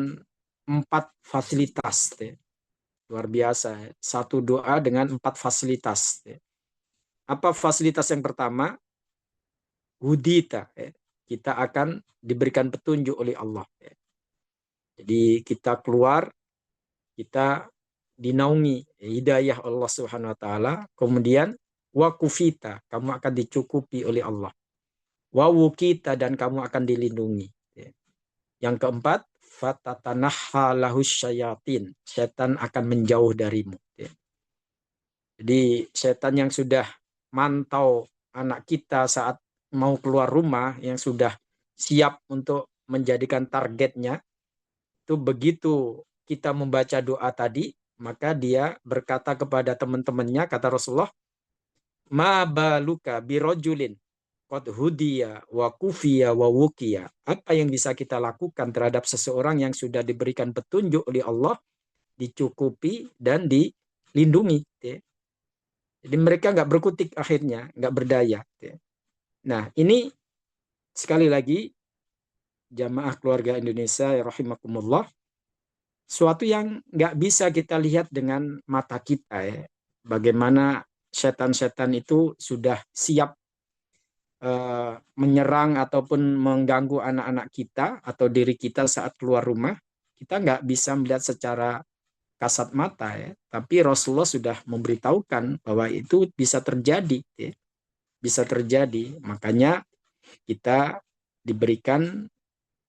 4 fasilitas. Ya. Luar biasa. Ya. Satu doa dengan 4 fasilitas. Ya. Apa fasilitas yang pertama? Hudita. Ya. Kita akan diberikan petunjuk oleh Allah. Ya. Jadi kita keluar, kita dinaungi hidayah Allah Subhanahu wa taala, kemudian wa kufita, kamu akan dicukupi oleh Allah. Wa wukita, dan kamu akan dilindungi. Yang keempat, fatatanahha lahus syayatin, setan akan menjauh darimu. Jadi setan yang sudah mantau anak kita saat mau keluar rumah, yang sudah siap untuk menjadikan targetnya, itu begitu kita membaca doa tadi, maka dia berkata kepada teman-temannya, kata Rasulullah, ma baluka birojulin qad hudiya wa kufiya wa wukiya. Apa yang bisa kita lakukan terhadap seseorang yang sudah diberikan petunjuk oleh Allah dicukupi, dan dilindungi. Ya. Jadi mereka nggak berkutik akhirnya, nggak berdaya. Ya. Nah, ini sekali lagi jamaah keluarga Indonesia ya rahimakumullah, suatu yang nggak bisa kita lihat dengan mata kita ya. Bagaimana setan-setan itu sudah siap menyerang ataupun mengganggu anak-anak kita atau diri kita saat keluar rumah. Kita nggak bisa melihat secara kasat mata ya, tapi Rasulullah sudah memberitahukan bahwa itu bisa terjadi ya. Bisa terjadi. Makanya kita diberikan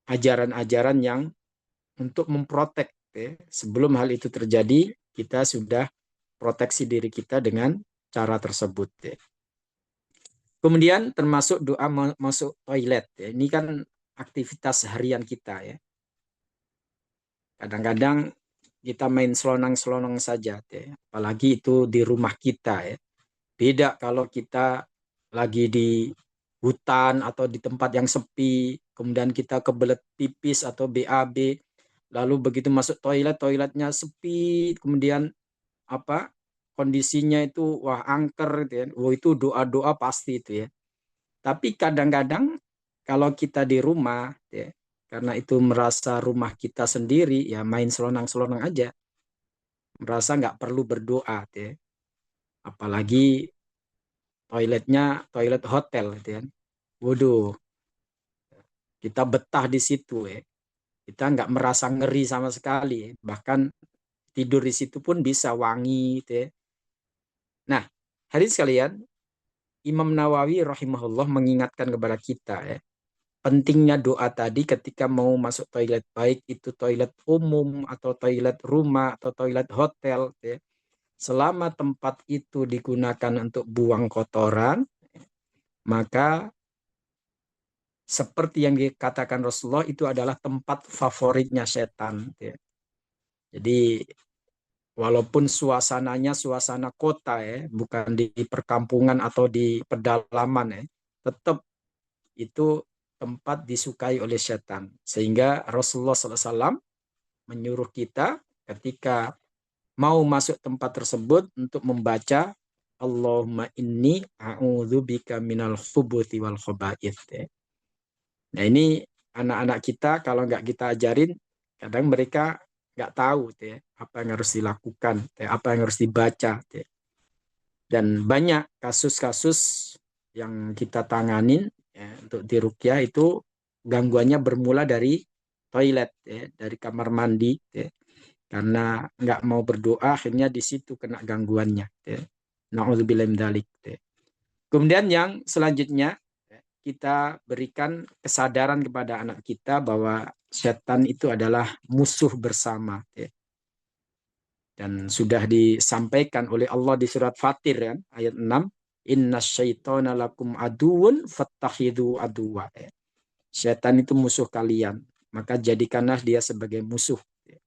ajaran-ajaran yang untuk memprotek ya. Sebelum hal itu terjadi, kita sudah proteksi diri kita dengan cara tersebut ya. Kemudian termasuk doa masuk toilet ya. Ini kan aktivitas harian kita ya. Kadang-kadang kita main selonang-selonang saja ya. Apalagi itu di rumah kita ya. Beda kalau kita lagi di hutan atau di tempat yang sepi, kemudian kita kebelet pipis atau BAB, lalu begitu masuk toilet, toiletnya sepi, kemudian apa kondisinya itu wah angker gitu ya. Wah itu doa-doa pasti itu ya. Tapi kadang-kadang kalau kita di rumah ya, karena itu merasa rumah kita sendiri ya main selonang-selonang aja, merasa nggak perlu berdoa ya. Apalagi toiletnya toilet hotel gitu kan. Waduh, kita betah di situ ya. Kita nggak merasa ngeri sama sekali. Bahkan tidur di situ pun bisa wangi gitu ya. Nah, hadirin sekalian, Imam Nawawi rahimahullah mengingatkan kepada kita ya, pentingnya doa tadi ketika mau masuk toilet, baik itu toilet umum atau toilet rumah atau toilet hotel ya. Selama tempat itu digunakan untuk buang kotoran, maka seperti yang dikatakan Rasulullah itu adalah tempat favoritnya setan. Ya. Jadi walaupun suasananya suasana kota ya, bukan di perkampungan atau di pedalaman ya, tetap itu tempat disukai oleh setan. Sehingga Rasulullah SAW menyuruh kita ketika mau masuk tempat tersebut untuk membaca Allahumma inni a'udzubika minal khubuthi wal khaba'ith. Ya. Nah ini anak-anak kita kalau nggak kita ajarin, kadang mereka nggak tahu ya, apa yang harus dilakukan, ya, apa yang harus dibaca. Ya. Dan banyak kasus-kasus yang kita tanganin ya, untuk di ruqyah itu gangguannya bermula dari toilet, ya, dari kamar mandi, ya. Karena nggak mau berdoa, akhirnya di situ kena gangguannya. Ya. Na'udzubillah min dzalik. Ya. Kemudian yang selanjutnya kita berikan kesadaran kepada anak kita bahwa setan itu adalah musuh bersama. Ya. Dan sudah disampaikan oleh Allah di surat Fatir ya, ayat 6, Inna syaitana lakum aduun fattakhidhu aduwa. Ya. Setan itu musuh kalian, maka jadikanlah dia sebagai musuh. Ya.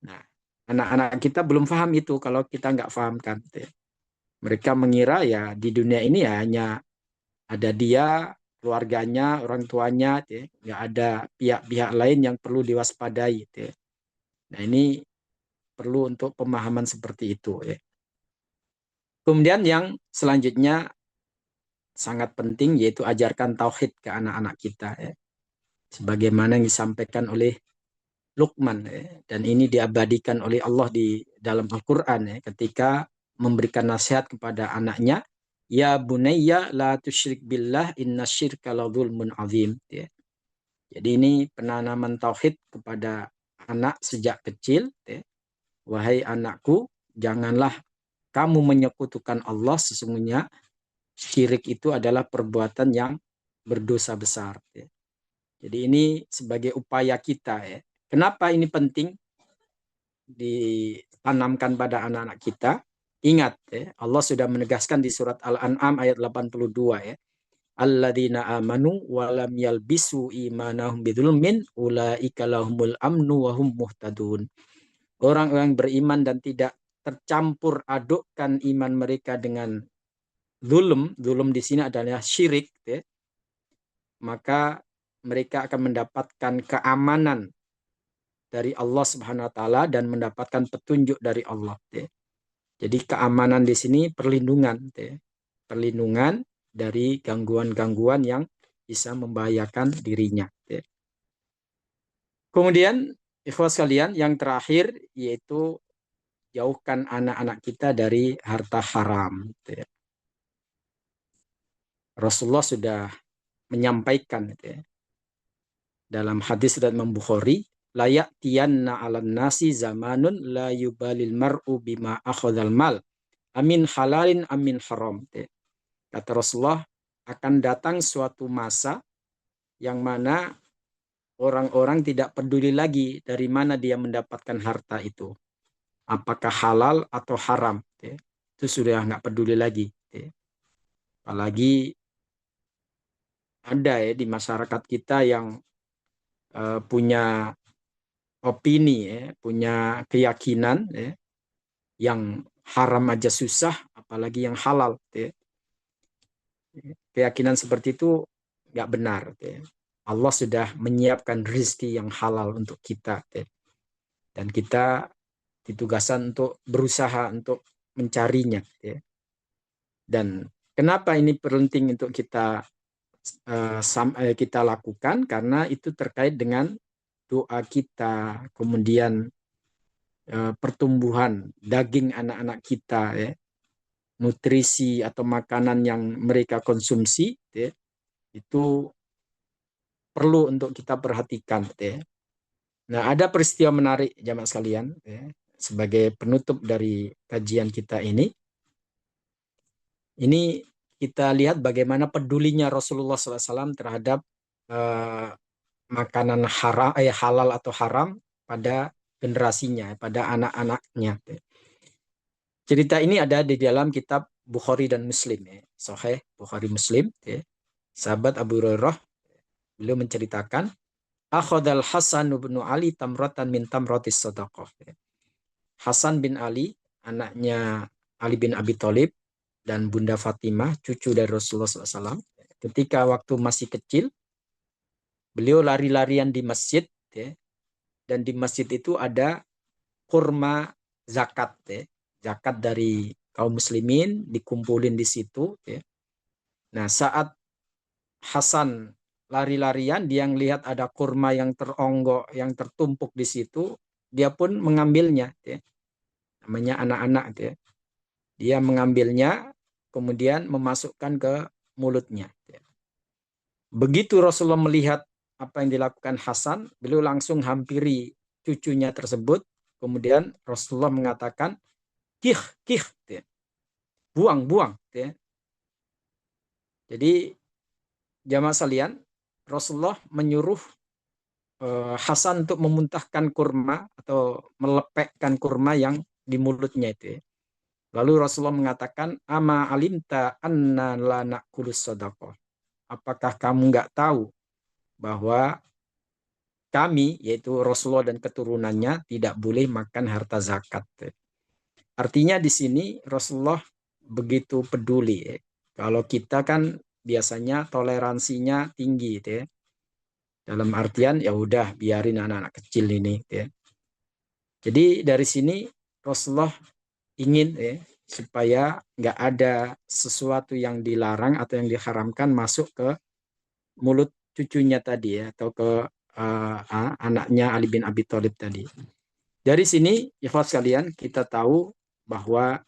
Nah, anak-anak kita belum paham itu kalau kita nggak pahamkan. Ya. Mereka mengira ya di dunia ini ya hanya ada dia, keluarganya, orang tuanya, ya. Nggak ada pihak-pihak lain yang perlu diwaspadai. Ya. Nah ini perlu untuk pemahaman seperti itu. Ya. Kemudian yang selanjutnya sangat penting yaitu ajarkan tauhid ke anak-anak kita. Ya. Sebagaimana yang disampaikan oleh Luqman. Ya. Dan ini diabadikan oleh Allah di dalam Al-Quran. Ya. Ketika memberikan nasihat kepada anaknya, Ya bunayya la tusyrik billah inna syirka la dzulmun azim. Ya. Jadi ini penanaman tauhid kepada anak sejak kecil. Ya. Wahai anakku, janganlah kamu menyekutukan Allah, sesungguhnya syirik itu adalah perbuatan yang berdosa besar. Ya. Jadi ini sebagai upaya kita. Ya. Kenapa ini penting ditanamkan pada anak-anak kita? Ingat, ya, Allah sudah menegaskan di surat Al-An'am ayat 82 ya. Alladzina amanu wa lam yalbisu imanahum bidzulmin ulaika lahumul amnu wa hum muhtadun. Orang-orang beriman dan tidak tercampur adukkan iman mereka dengan zulm. Zulm di sini adalah syirik, ya. Maka mereka akan mendapatkan keamanan dari Allah Subhanahu wa taala dan mendapatkan petunjuk dari Allah. Jadi keamanan di sini perlindungan, perlindungan dari gangguan-gangguan yang bisa membahayakan dirinya. Kemudian ikhwas sekalian, yang terakhir yaitu jauhkan anak-anak kita dari harta haram. Rasulullah sudah menyampaikan dalam hadis riwayat Imam Bukhari, la ya'tiyanna 'alan nasi zamanun la yubalil mar'u bima akhadhal mal amin halalin amin haram. Kata Rasulullah, akan datang suatu masa yang mana orang-orang tidak peduli lagi dari mana dia mendapatkan harta itu, apakah halal atau haram. Itu sudah nggak peduli lagi. Apalagi ada di masyarakat kita yang punya opini, punya keyakinan, yang haram aja susah, apalagi yang halal. Keyakinan seperti itu nggak benar. Allah sudah menyiapkan rezeki yang halal untuk kita, dan kita ditugaskan untuk berusaha untuk mencarinya. Dan kenapa ini penting untuk kita lakukan? Karena itu terkait dengan doa kita, kemudian pertumbuhan daging anak-anak kita, nutrisi atau makanan yang mereka konsumsi, itu perlu untuk kita perhatikan. Nah, ada peristiwa menarik jamaah sekalian, sebagai penutup dari kajian kita ini. Ini kita lihat bagaimana pedulinya Rasulullah SAW terhadap makanan halal atau haram pada generasinya, pada anak-anaknya. Cerita ini ada di dalam kitab Bukhari dan Muslim, Sahih Bukhari Muslim. Sahabat Abu Hurairah, beliau menceritakan, akhadal Hasan bin Ali tamratan min tamratis sadaqah. Hasan bin Ali, anaknya Ali bin Abi Thalib dan Bunda Fatimah, cucu dari Rasulullah SAW, ketika waktu masih kecil, beliau lari-larian di masjid, dan di masjid itu ada kurma zakat, zakat dari kaum muslimin dikumpulin di situ. Nah, saat Hasan lari-larian, dia melihat ada kurma yang teronggok, yang tertumpuk di situ, dia pun mengambilnya. Namanya anak-anak. Dia mengambilnya, kemudian memasukkan ke mulutnya. Begitu Rasulullah melihat apa yang dilakukan Hasan, beliau langsung hampiri cucunya tersebut. Kemudian Rasulullah mengatakan, kih, buang. Jadi jamaah sekalian, Rasulullah menyuruh Hasan untuk memuntahkan kurma atau melepekkan kurma yang di mulutnya itu. Lalu Rasulullah mengatakan, ama alimta anna la na'kulus sadaqah. Apakah kamu nggak tahu bahwa kami, yaitu Rasulullah dan keturunannya, tidak boleh makan harta zakat. Artinya di sini Rasulullah begitu peduli. Kalau kita kan biasanya toleransinya tinggi. Dalam artian ya udah biarin anak-anak kecil ini. Jadi dari sini Rasulullah ingin supaya nggak ada sesuatu yang dilarang atau yang diharamkan masuk ke mulut cucunya tadi, atau ke anaknya Ali bin Abi Thalib tadi. Dari sini, ikhwas sekalian, kita tahu bahwa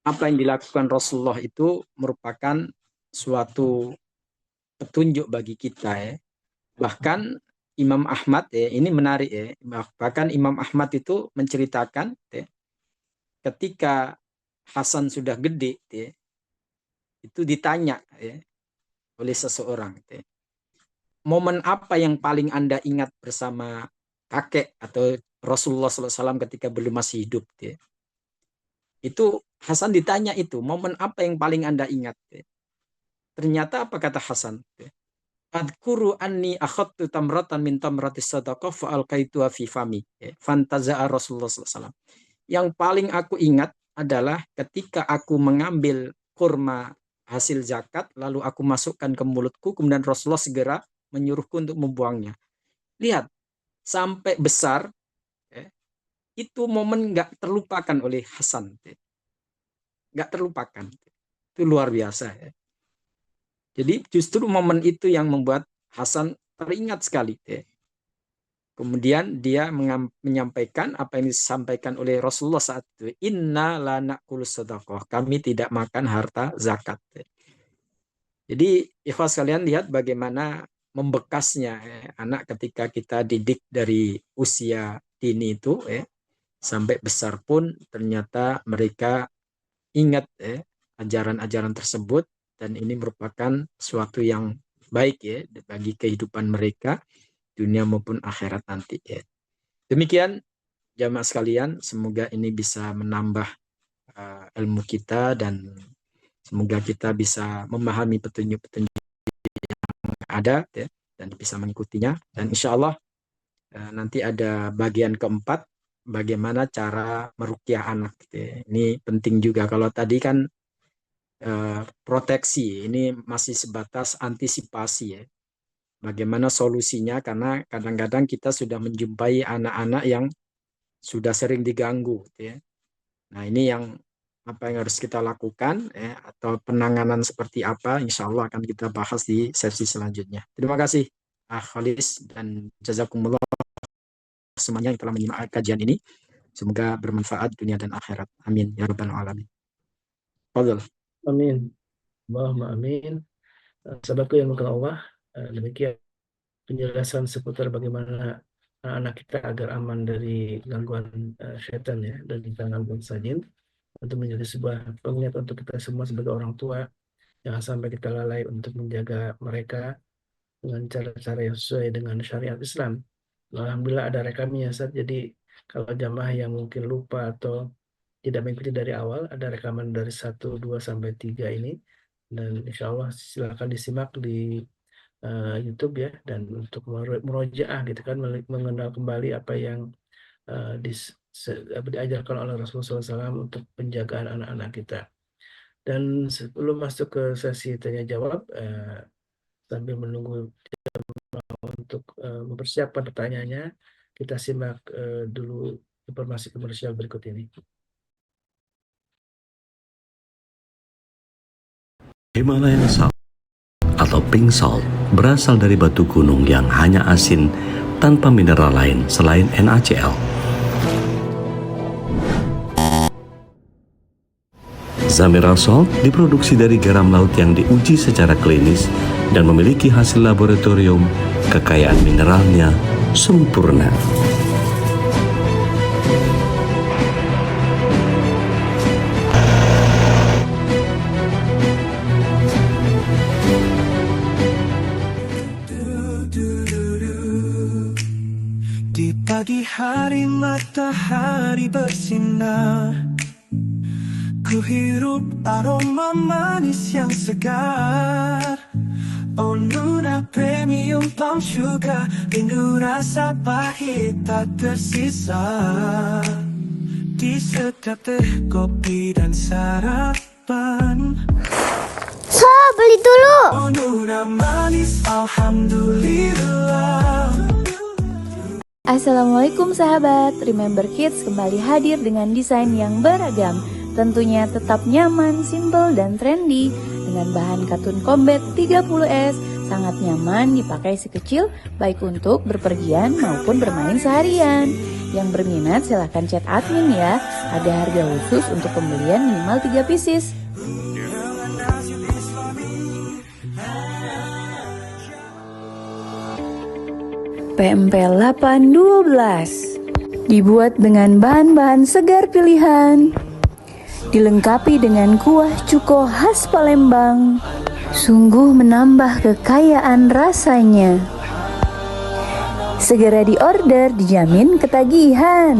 apa yang dilakukan Rasulullah itu merupakan suatu petunjuk bagi kita. Bahkan Imam Ahmad, ini menarik, bahkan Imam Ahmad itu menceritakan ketika Hasan sudah gede, itu ditanya oleh seseorang, momen apa yang paling Anda ingat bersama kakek atau Rasulullah SAW ketika belum masih hidup? Itu Hasan ditanya itu, momen apa yang paling Anda ingat? Ternyata apa kata Hasan? Adkuru anni akhadtu tamratan min tamratis sadaqah fa alqaituha fi fami. Fantaza'a Rasulullah SAW. Yang paling aku ingat adalah ketika aku mengambil kurma hasil zakat, lalu aku masukkan ke mulutku, kemudian Rasulullah segera menyuruhku untuk membuangnya. Lihat, sampai besar, itu momen nggak terlupakan oleh Hasan. Nggak terlupakan. Itu luar biasa. Ya. Jadi justru momen itu yang membuat Hasan teringat sekali. Ya. Kemudian dia menyampaikan apa yang disampaikan oleh Rasulullah saat itu. Inna la na'kulu sadaqah. Kami tidak makan harta zakat. Jadi ikhwas kalian lihat bagaimana membekasnya anak ketika kita didik dari usia dini itu sampai besar pun ternyata mereka ingat ajaran-ajaran tersebut dan ini merupakan suatu yang baik ya bagi kehidupan mereka dunia maupun akhirat nanti ya. Demikian jamaah sekalian, semoga ini bisa menambah ilmu kita dan semoga kita bisa memahami petunjuk-petunjuk yang ada ya, dan bisa mengikutinya. Dan insya Allah nanti ada bagian keempat, bagaimana cara meruqyah anak. Ya. Ini penting juga. Kalau tadi kan proteksi, ini masih sebatas antisipasi ya. Bagaimana solusinya, karena kadang-kadang kita sudah menjumpai anak-anak yang sudah sering diganggu. Ya. Nah ini yang apa yang harus kita lakukan atau penanganan seperti apa, insya Allah akan kita bahas di sesi selanjutnya. Terima kasih Khalis dan jazakumullah semuanya yang telah menyimak kajian ini. Semoga bermanfaat dunia dan akhirat. Amin ya rabbal alamin. Fadhil. Amin. Allahumma amin. Sahabatku yang mungkin Allah, demikian penjelasan seputar bagaimana anak kita agar aman dari gangguan syaitan ya, dan gangguan sajin. Untuk menjadi sebuah pengingat untuk kita semua sebagai orang tua, jangan sampai kita lalai untuk menjaga mereka dengan cara-cara yang sesuai dengan syariat Islam. Alhamdulillah ada rekamnya, Ustaz. Jadi kalau jamaah yang mungkin lupa atau tidak mengikuti dari awal, ada rekaman dari 1, 2, sampai 3 ini. Dan insya Allah silakan disimak di YouTube ya. Dan untuk murojaah gitu kan, mengenal kembali apa yang diajarkan oleh Rasulullah SAW untuk penjagaan anak-anak kita. Dan sebelum masuk ke sesi tanya jawab, sambil menunggu untuk mempersiapkan pertanyaannya, kita simak dulu informasi komersial berikut ini. Himalayan Salt atau Pink Salt berasal dari batu gunung yang hanya asin tanpa mineral lain selain NaCl. Zamira Salt diproduksi dari garam laut yang diuji secara klinis dan memiliki hasil laboratorium. Kekayaan mineralnya sempurna. Di pagi hari matahari bersinar, ku hirup aroma manis yang segar. Oh Nuna Premium Palm Sugar, rindu rasa pahit tak tersisa. Di setiap teh, kopi dan sarapan. So, beli dulu. Oh Nuna manis, alhamdulillah. Assalamualaikum sahabat, Remember Kids kembali hadir dengan desain yang beragam. Tentunya tetap nyaman, simple, dan trendy. Dengan bahan katun combat 30S, sangat nyaman dipakai si kecil, baik untuk berpergian maupun bermain seharian. Yang berminat silahkan chat admin ya, ada harga khusus untuk pembelian minimal 3 pieces. PMP 812 dibuat dengan bahan-bahan segar pilihan, dilengkapi dengan kuah cuko khas Palembang, sungguh menambah kekayaan rasanya. Segera diorder, dijamin ketagihan.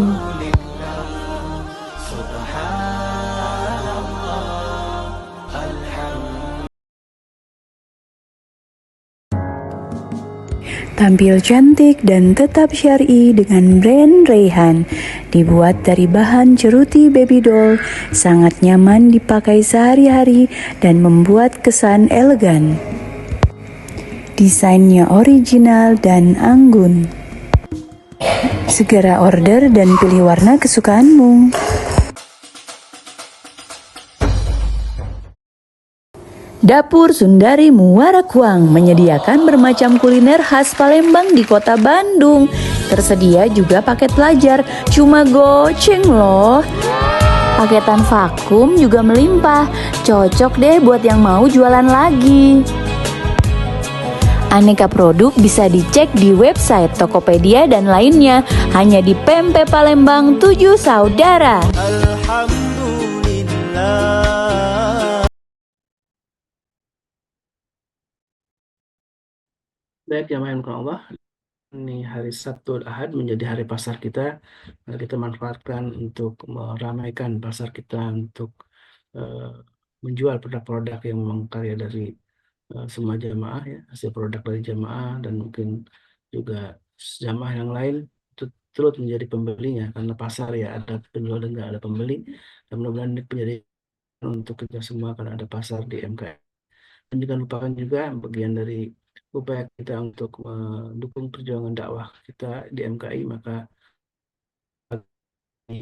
Tampil cantik dan tetap syar'i dengan brand Rayhan. Dibuat dari bahan ceruti baby doll, sangat nyaman dipakai sehari-hari dan membuat kesan elegan. Desainnya original dan anggun. Segera order dan pilih warna kesukaanmu. Dapur Sundari Muarakuang menyediakan bermacam kuliner khas Palembang di kota Bandung. Tersedia juga paket pelajar, cuma goceng loh. Paketan vakum juga melimpah, cocok deh buat yang mau jualan lagi. Aneka produk bisa dicek di website Tokopedia dan lainnya, hanya di Pempek Palembang 7 Saudara. Alhamdulillah. Baik, jamaah yang Allah, ini hari Sabtu Ahad menjadi hari pasar kita. Mari kita manfaatkan untuk meramaikan pasar kita untuk eh, menjual produk-produk yang memang karya dari semua jamaah ya, hasil produk dari jamaah, dan mungkin juga jamaah yang lain itu turut menjadi pembelinya, karena pasar ya ada penjual dan nggak ada pembeli. Dan mudah-mudahan ini menjadi untuk kita semua karena ada pasar di MKI. Dan jangan lupakan juga bagian dari upaya kita untuk mendukung perjuangan dakwah kita di MKI, maka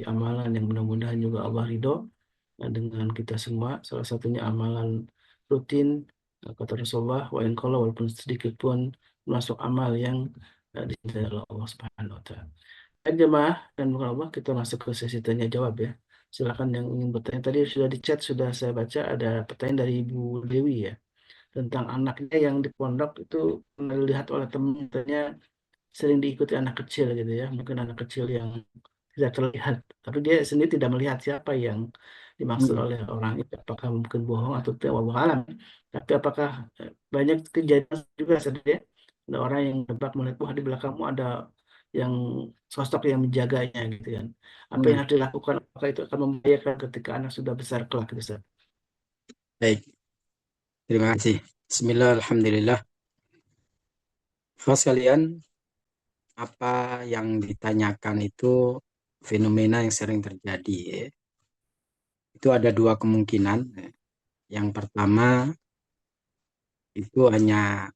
amalan yang mudah-mudahan juga Allah ridho dengan kita semua. Salah satunya amalan rutin, kata Rasulullah, wa in qalla, walaupun sedikit pun masuk amal yang dicintai oleh Allah Subhanahu wa taala. Baik jemaah dan bukan Allah, kita masuk ke sesi tanya jawab ya. Silakan yang ingin bertanya. Tadi sudah di chat, sudah saya baca ada pertanyaan dari Ibu Dewi ya, tentang anaknya yang di pondok itu melihat oleh teman-temannya sering diikuti anak kecil gitu ya, mungkin anak kecil yang tidak terlihat, tapi dia sendiri tidak melihat siapa yang dimaksud oleh orang itu, apakah mungkin bohong atau tidak, wallahu alam. Tapi apakah banyak kejadian juga saja ada orang yang nebak melihat, wah di belakangmu ada yang sosok yang menjaganya gitu kan. Apa yang harus dilakukan, apakah itu akan membahayakan ketika anak sudah besar kelak gitu Ustaz? Baik, terima kasih. Bismillah, alhamdulillah. Mas kalian, apa yang ditanyakan itu fenomena yang sering terjadi ya. Itu ada dua kemungkinan. Yang pertama itu hanya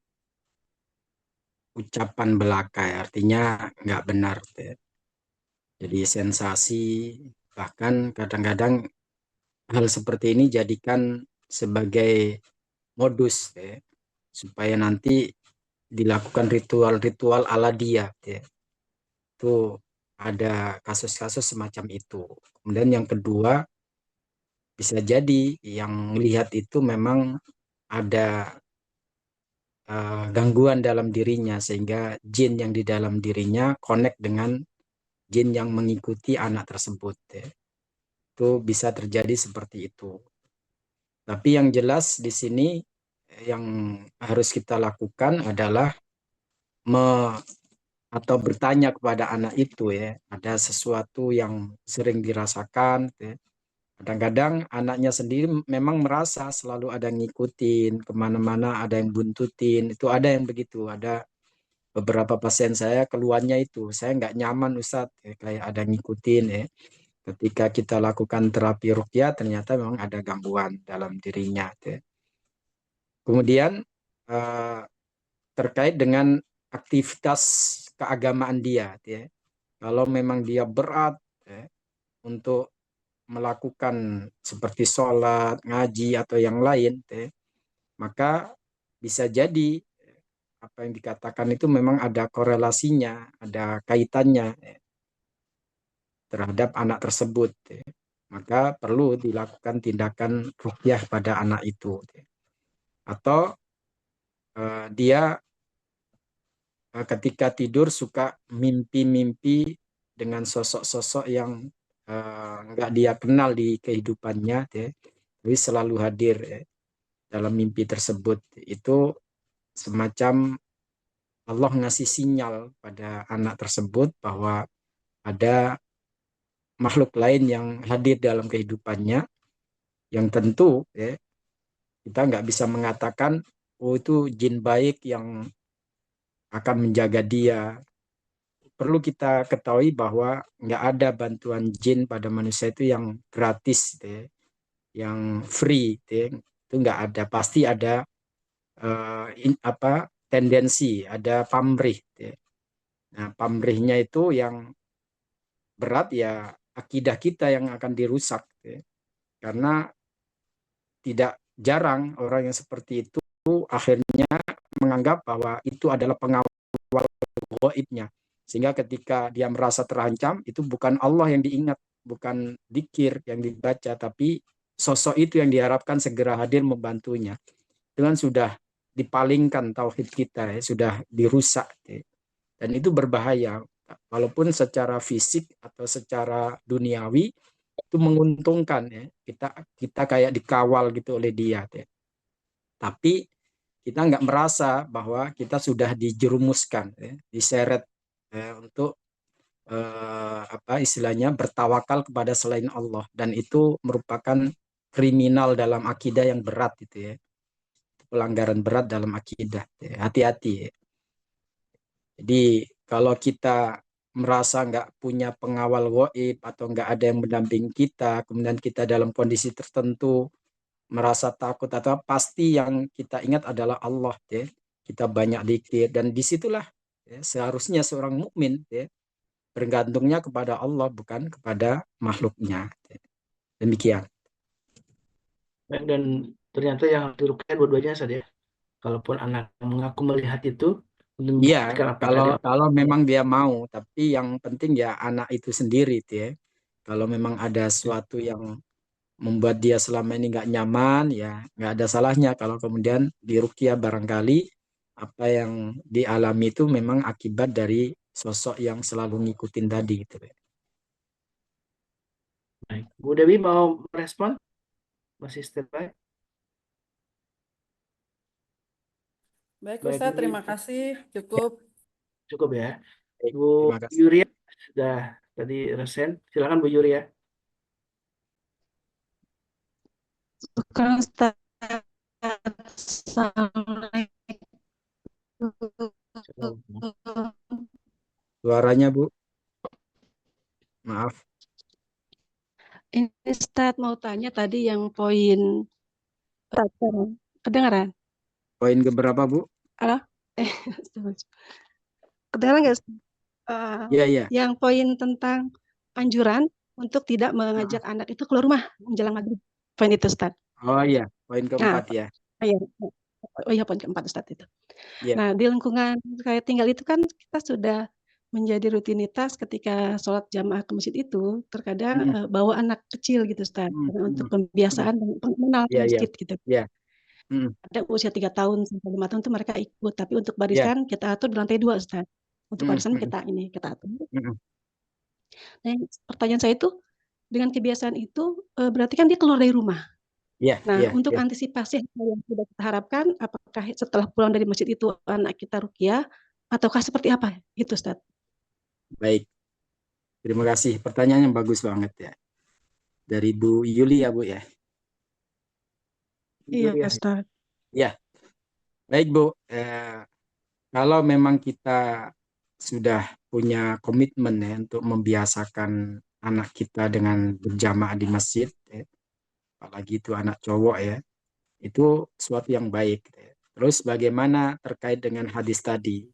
ucapan belaka, artinya nggak benar. Jadi sensasi, bahkan kadang-kadang hal seperti ini jadikan sebagai modus supaya nanti dilakukan ritual-ritual ala dia. Itu ada kasus-kasus semacam itu. Kemudian yang kedua, bisa jadi yang melihat itu memang ada gangguan dalam dirinya, sehingga jin yang di dalam dirinya connect dengan jin yang mengikuti anak tersebut. Itu bisa terjadi seperti itu. Tapi yang jelas di sini yang harus kita lakukan adalah atau bertanya kepada anak itu ya, ada sesuatu yang sering dirasakan. Kadang-kadang anaknya sendiri memang merasa selalu ada yang ngikutin kemana-mana, ada yang buntutin, itu ada yang begitu. Ada beberapa pasien saya keluhannya itu, saya nggak nyaman Ustadz, kayak ada yang ngikutin ya. Ketika kita lakukan terapi ruqyah, ternyata memang ada gangguan dalam dirinya. Kemudian terkait dengan aktivitas keagamaan dia. Kalau memang dia berat untuk melakukan seperti sholat, ngaji, atau yang lain, maka bisa jadi apa yang dikatakan itu memang ada korelasinya, ada kaitannya terhadap anak tersebut. Maka perlu dilakukan tindakan ruqyah pada anak itu. Atau dia ketika tidur suka mimpi-mimpi dengan sosok-sosok yang nggak dia kenal di kehidupannya, tapi selalu hadir dalam mimpi tersebut. Itu semacam Allah ngasih sinyal pada anak tersebut bahwa ada makhluk lain yang hadir dalam kehidupannya, yang tentu kita nggak bisa mengatakan oh itu jin baik yang akan menjaga dia. Perlu kita ketahui bahwa nggak ada bantuan jin pada manusia itu yang gratis, yang free, itu nggak ada. Pasti ada tendensi, ada pamrih. Nah, pamrihnya itu yang berat ya akidah kita yang akan dirusak ya. Karena tidak jarang orang yang seperti itu akhirnya menganggap bahwa itu adalah pengawal gaibnya. Sehingga ketika dia merasa terancam, itu bukan Allah yang diingat, bukan dzikir yang dibaca, tapi sosok itu yang diharapkan segera hadir membantunya. Itu kan sudah dipalingkan tauhid kita, ya, sudah dirusak. Ya. Dan itu berbahaya. Walaupun secara fisik atau secara duniawi itu menguntungkan ya. Kita kayak dikawal gitu oleh dia. Ya. Tapi kita nggak merasa bahwa kita sudah dijerumuskan, ya, diseret untuk apa istilahnya bertawakal kepada selain Allah, dan itu merupakan kriminal dalam akidah yang berat itu ya, pelanggaran berat dalam akidah. Ya. Hati-hati. Ya. Jadi kalau kita merasa nggak punya pengawal gaib atau nggak ada yang mendamping kita, kemudian kita dalam kondisi tertentu merasa takut atau apa, pasti yang kita ingat adalah Allah ya. Kita banyak zikir dan disitulah ya, seharusnya seorang mukmin ya, bergantungnya kepada Allah bukan kepada makhluknya. Ya. Demikian. Dan ternyata yang dirukyah dua-duanya saja. Kalaupun anak mengaku melihat itu, untuk Iya, membuktikan apakah dia kalau memang dia mau, tapi yang penting ya anak itu sendiri ya. Kalau memang ada sesuatu yang membuat dia selama ini nggak nyaman, ya nggak ada salahnya kalau kemudian diruqyah barangkali apa yang dialami itu memang akibat dari sosok yang selalu ngikutin tadi gitu. baik. Bu Dewi mau merespon? Masih standby? Baik, Baik, Ustadz, Bu terima Dewi. kasih. Cukup. Cukup ya. Baik, Bu terima kasih. Yuria sudah tadi resen. Silakan Bu Yuria. Bukan Ustaz. Assalamualaikum. Suaranya Bu, maaf. Ini Ustaz mau tanya tadi yang poin kedengaran? Poin keberapa Bu? Halo? Kedengaran nggak Ustaz? Iya, iya. Yang poin tentang anjuran untuk tidak mengajak anak itu keluar rumah menjelang maghrib. Poin itu Ustaz. Oh iya, poin keempat ya. Iya. Oh iya, poin keempat Ustaz itu. Iya. Nah, di lingkungan saya tinggal itu kan kita sudah menjadi rutinitas ketika sholat jamaah ke masjid itu terkadang bawa anak kecil gitu Ustaz untuk pembiasaan dan mengenal Iya, masjid gitu. Iya. Ada usia 3 tahun sampai 5 tahun itu mereka ikut, tapi untuk barisan kita atur di lantai 2 Ustaz. Untuk barisan kita atur. Nah, pertanyaan saya itu dengan kebiasaan itu berarti kan dia keluar dari rumah. Nah, untuk antisipasi yang sudah kita harapkan, apakah setelah pulang dari masjid itu anak kita ruqyah ataukah seperti apa? Itu Ustaz. Baik. Terima kasih. Pertanyaan yang bagus banget ya. Dari Bu Yuli ya Bu ya. Iya Ustaz. Ya. Baik Bu. Kalau memang kita sudah punya komitmen ya untuk membiasakan anak kita dengan berjamaah di masjid, ya, apalagi itu anak cowok ya, itu suatu yang baik. Ya. Terus bagaimana terkait dengan hadis tadi?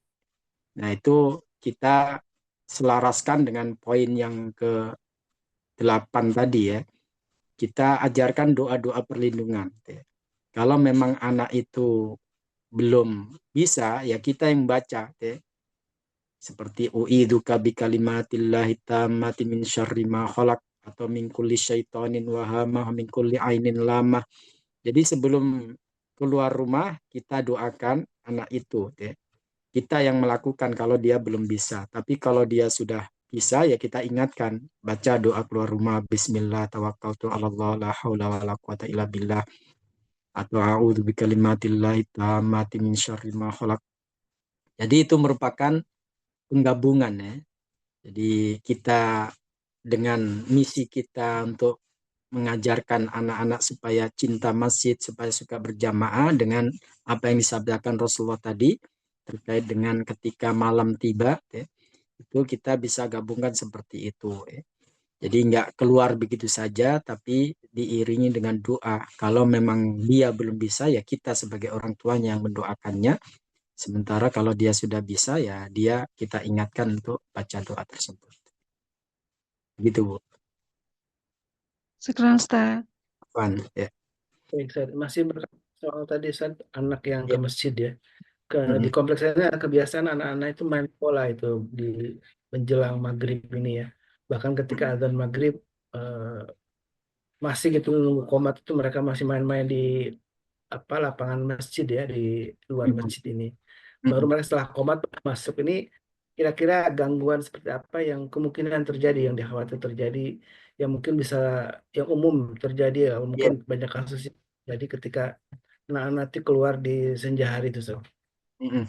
Nah itu kita selaraskan dengan poin yang ke-8 tadi ya. Kita ajarkan doa-doa perlindungan. Ya. Kalau memang anak itu belum bisa, ya kita yang baca. Ya. Seperti u'idzuka bikalimatillahi tammati min syarri ma khalaq atau min kulli syaitonin wahamah min kulli ainin lamah. Jadi sebelum keluar rumah kita doakan anak itu ya. Kita yang melakukan kalau dia belum bisa. Tapi kalau dia sudah bisa ya kita ingatkan baca doa keluar rumah bismillah tawakkaltu 'alallah la haula wala quwata illa billah atau a'udzu bikalimatillahi tammati min syarri ma khalaq. Jadi itu merupakan penggabungan ya. Jadi kita dengan misi kita untuk mengajarkan anak-anak supaya cinta masjid, supaya suka berjamaah dengan apa yang disabdakan Rasulullah tadi terkait dengan ketika malam tiba ya, itu kita bisa gabungkan seperti itu ya. Jadi nggak keluar begitu saja tapi diiringi dengan doa. Kalau memang dia belum bisa ya kita sebagai orang tuanya yang mendoakannya. Sementara kalau dia sudah bisa ya kita ingatkan untuk baca doa tersebut. Gitu Bu. Syukran Ustaz. Afwan, ya. Baik, Ustaz. Masih berkaitan soal tadi Ustaz, anak yang ke Ya. masjid ya. Di Mm-mm. kompleks saya ada kebiasaan anak-anak itu main bola itu di menjelang maghrib ini ya. Bahkan ketika azan maghrib eh, masih gitu nunggu komat itu mereka masih main-main di apa lapangan masjid ya di luar Mm-mm. masjid ini. Baru Mm-mm. mereka setelah komat masuk ini kira-kira gangguan seperti apa yang kemungkinan terjadi yang dikhawatir terjadi yang mungkin bisa yang umum terjadi ya Ya. mungkin banyak kasus yang jadi ketika anak-anak itu keluar di senja hari itu so. Mm-mm.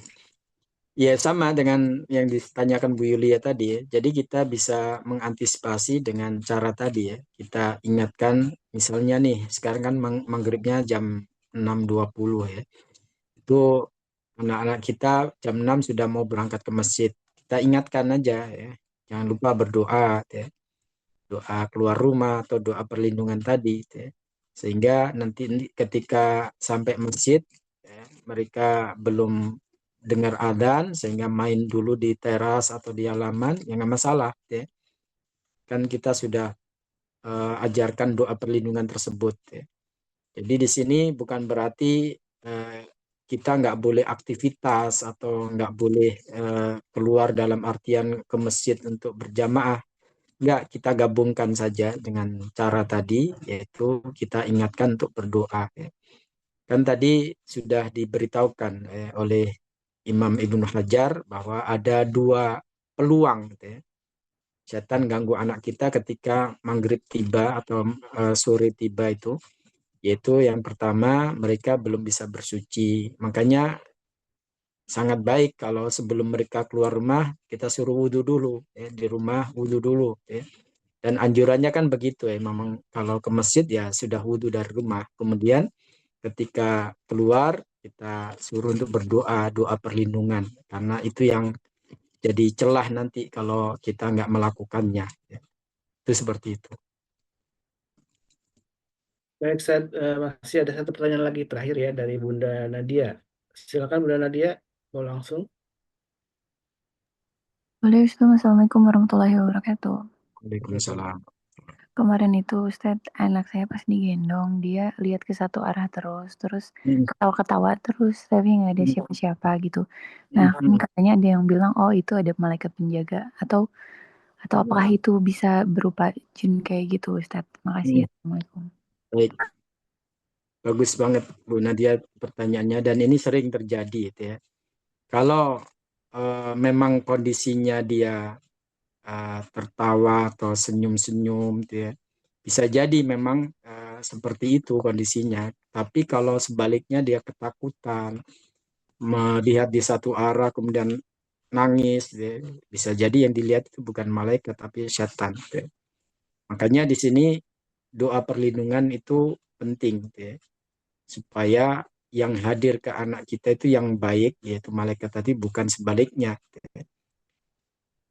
Ya sama dengan yang ditanyakan Bu Yulia tadi ya. Jadi kita bisa mengantisipasi dengan cara tadi ya. Kita ingatkan misalnya nih sekarang kan maghribnya jam 6.20 ya. Itu anak-anak kita jam 6 sudah mau berangkat ke masjid. Kita ingatkan aja ya. Jangan lupa berdoa ya. Doa keluar rumah atau doa perlindungan tadi ya. Sehingga nanti ketika sampai masjid ya, mereka belum dengar adzan sehingga main dulu di teras atau di halaman ya nggak masalah ya. Kan kita sudah ajarkan doa perlindungan tersebut ya. Jadi di sini bukan berarti eh, kita nggak boleh aktivitas atau nggak boleh keluar dalam artian ke masjid untuk berjamaah. Nggak, kita gabungkan saja dengan cara tadi, yaitu kita ingatkan untuk berdoa. Ya. Kan tadi sudah diberitahukan oleh Imam Ibnu Hajar bahwa ada dua peluang gitu ya. Setan ganggu anak kita ketika maghrib tiba atau sore tiba itu, yaitu yang pertama mereka belum bisa bersuci. Makanya sangat baik kalau sebelum mereka keluar rumah kita suruh wudhu dulu ya, di rumah wudhu dulu ya. Dan anjurannya kan begitu ya, memang kalau ke masjid ya sudah wudhu dari rumah. Kemudian ketika keluar kita suruh untuk berdoa, doa perlindungan. Karena itu yang jadi celah nanti kalau kita nggak melakukannya. Ya. Itu seperti itu. Baik, masih ada satu pertanyaan lagi terakhir ya dari Bunda Nadia. Silakan Bunda Nadia, mau langsung. Boleh Ustaz, Assalamualaikum warahmatullahi wabarakatuh. Waalaikumsalam. Kemarin itu Ustaz, anak saya pas digendong, dia lihat ke satu arah terus ketawa-ketawa terus, tapi nggak ada siapa-siapa gitu. Nah, kan katanya ada yang bilang, oh itu ada malaikat penjaga, atau apakah itu bisa berupa jin kayak gitu Ustaz? Makasih ya. Assalamualaikum. Baik, bagus banget Bu Nadia pertanyaannya dan ini sering terjadi gitu ya. Kalau memang kondisinya dia tertawa atau senyum-senyum gitu ya. Bisa jadi memang seperti itu kondisinya. Tapi kalau sebaliknya dia ketakutan, melihat di satu arah kemudian nangis, gitu ya. Bisa jadi yang dilihat itu bukan malaikat tapi setan. Gitu ya. Makanya di sini doa perlindungan itu penting, gitu ya. Supaya yang hadir ke anak kita itu yang baik, yaitu malaikat tadi bukan sebaliknya. Gitu ya.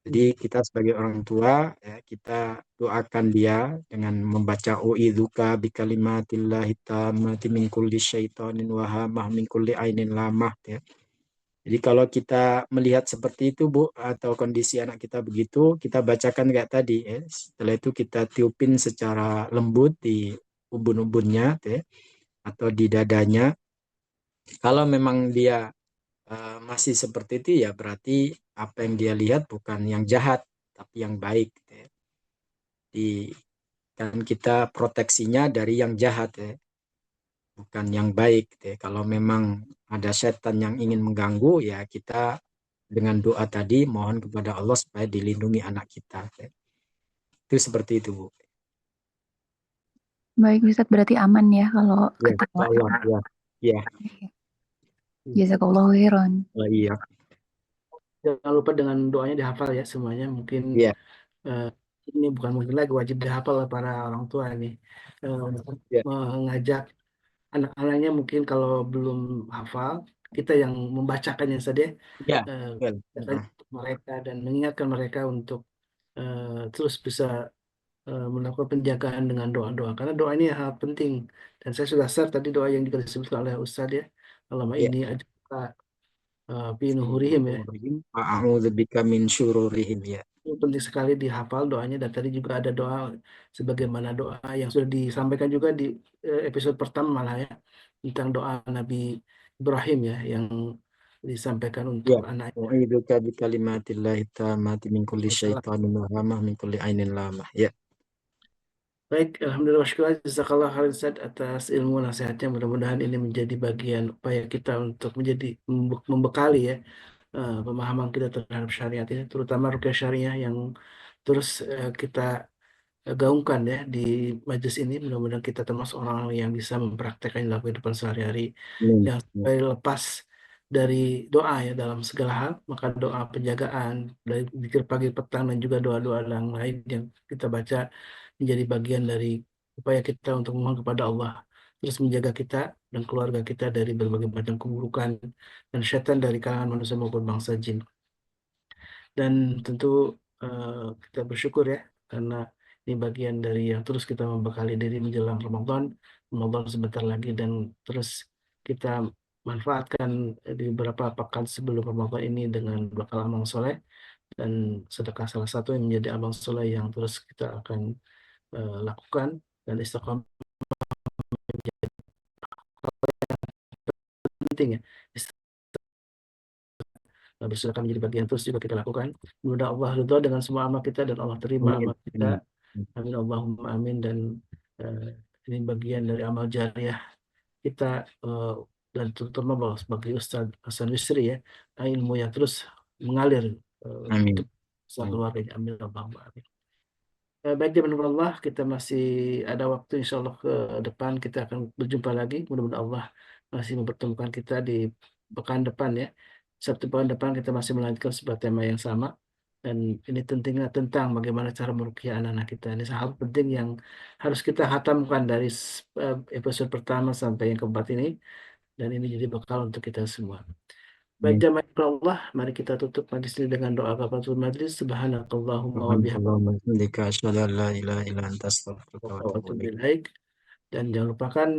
Jadi kita sebagai orang tua ya, kita doakan dia dengan membaca uidzuka bikalimatillahi tammati min kulli syaitonin wa hamah min kulli ainin lamah ya. Jadi kalau kita melihat seperti itu Bu atau kondisi anak kita begitu, kita bacakan kayak tadi ya. Setelah itu kita tiupin secara lembut di ubun-ubunnya ya, atau di dadanya. Kalau memang dia masih seperti itu ya berarti apa yang dia lihat bukan yang jahat tapi yang baik gitu ya. Kan kita proteksinya dari yang jahat ya bukan yang baik gitu ya. Kalau memang ada setan yang ingin mengganggu ya kita dengan doa tadi mohon kepada Allah supaya dilindungi anak kita ya. Itu seperti itu Bu. Baik Ustaz, berarti aman ya kalau Ya, ketawa. Allah ya. Ya. Jazakallahu khairan. Iya. Jangan lupa dengan doanya dihafal ya semuanya. Mungkin Iya. ini bukan mungkin lagi wajib dihafal oleh para orang tua nih. Iya. Mengajak anak-anaknya mungkin kalau belum hafal, kita yang membacakannya saja Iya. untuk mereka dan mengingatkan mereka untuk terus bisa melakukan penjagaan dengan doa-doa. Karena doa ini hal penting. Dan saya sudah share tadi doa yang disebutkan oleh Ustadz ya. Allahumma Iya. ini ajaka fi nuhurihim ya. A'udzubika min syururihim ya. penting sekali dihafal doanya, dan tadi juga ada doa sebagaimana doa yang sudah disampaikan juga di episode pertama malah ya, tentang doa Nabi Ibrahim ya yang disampaikan untuk Ya, anaknya. u'iduka bi kalimatillahi tammati min kulli syaitanin wa hamah min kulli ainin lamah. Ya. Baik, alhamdulillah wa syukur jazakallah khairan Ustaz atas ilmu nasihatnya. Mudah-mudahan ini menjadi bagian upaya kita untuk menjadi membekali ya pemahaman kita terhadap syariat ini, terutama ruqyah syariah yang terus kita gaungkan ya di majelis ini. Mudah-mudahan kita termasuk orang yang bisa mempraktekkan dalam kehidupan sehari-hari, yang sampai lepas dari doa ya dalam segala hal. Maka doa penjagaan dari zikir pagi petang dan juga doa-doa yang lain yang kita baca menjadi bagian dari upaya kita untuk memohon kepada Allah terus menjaga kita dan keluarga kita dari berbagai macam keburukan dan syaitan dari kalangan manusia maupun bangsa jin. Dan tentu kita bersyukur ya karena ini bagian dari yang terus kita membekali diri menjelang Ramadan. Ramadan sebentar lagi dan terus kita manfaatkan di beberapa pekan sebelum Ramadan ini dengan bakal amal soleh, dan sedekah salah satu yang menjadi amal soleh yang terus kita akan lakukan, dan istiqomah menjadi penting ya. Bersedekah menjadi bagian terus juga kita lakukan. Mudah Allah ridha dengan semua amal kita dan Allah terima amal kita. Amin Allahumma amin. Dan ini bagian dari amal jariah kita, dan terutama bahwa sebagai Ustaz Hasan Yusri ya, ilmu yang terus mengalir untuk keluarganya. Amin Allahumma amin. Baik teman-teman Allah, kita masih ada waktu, insya Allah ke depan kita akan berjumpa lagi. Mudah-mudahan Allah masih mempertemukan kita di pekan depan ya. Sabtu pekan depan kita masih melanjutkan sebuah tema yang sama. Dan ini tentunya tentang bagaimana cara meruqyah anak-anak kita. Ini hal penting yang harus kita hatamkan dari episode pertama sampai yang keempat ini. Dan ini jadi bekal untuk kita semua. Baik jamaah Allah, mari kita tutup majlis ini dengan doa kafaratul majlis. Subhanakallahumma wa bihamdika asyhadu an la ilaha illa anta astaghfiruka wa atubu ilaik. Dan jangan lupakan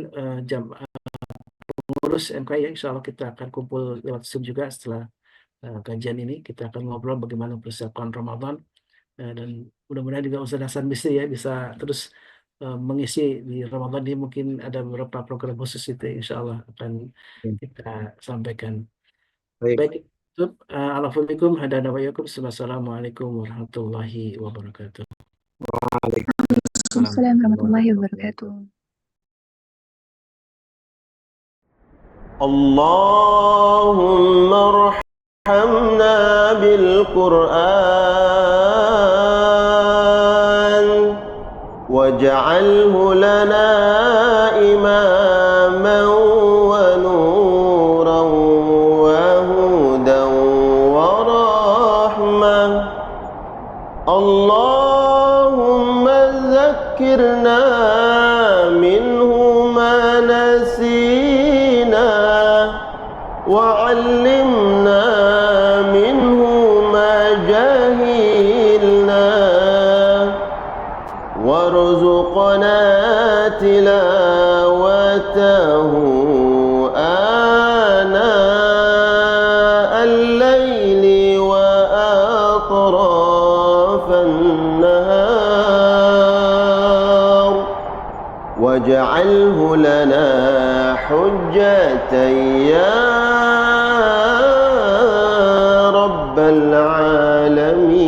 pengurus MK ya, insya Allah kita akan kumpul lewat Zoom juga setelah kajian ini. Kita akan ngobrol bagaimana persiapan Ramadan, dan mudah-mudahan juga Ustaz Hasan Bisri ya bisa terus mengisi di Ramadan ini. Mungkin ada beberapa program khusus itu insya Allah akan kita sampaikan. Baik, Assalamualaikum Assalamualaikum warahmatullahi wabarakatuh. Waalaikumsalam warahmatullahi wabarakatuh. Allahumma arhamna bil Qur'an waj'alhu lana imaman wa nuran wa hudan wa rahmah. Allahumma zakkirna minhu ma nasina وعلمنا منه ما جهلنا وارزقنا تلاوته آناء الليل وأطراف النهار واجعله لنا حجة يا رب العالمين.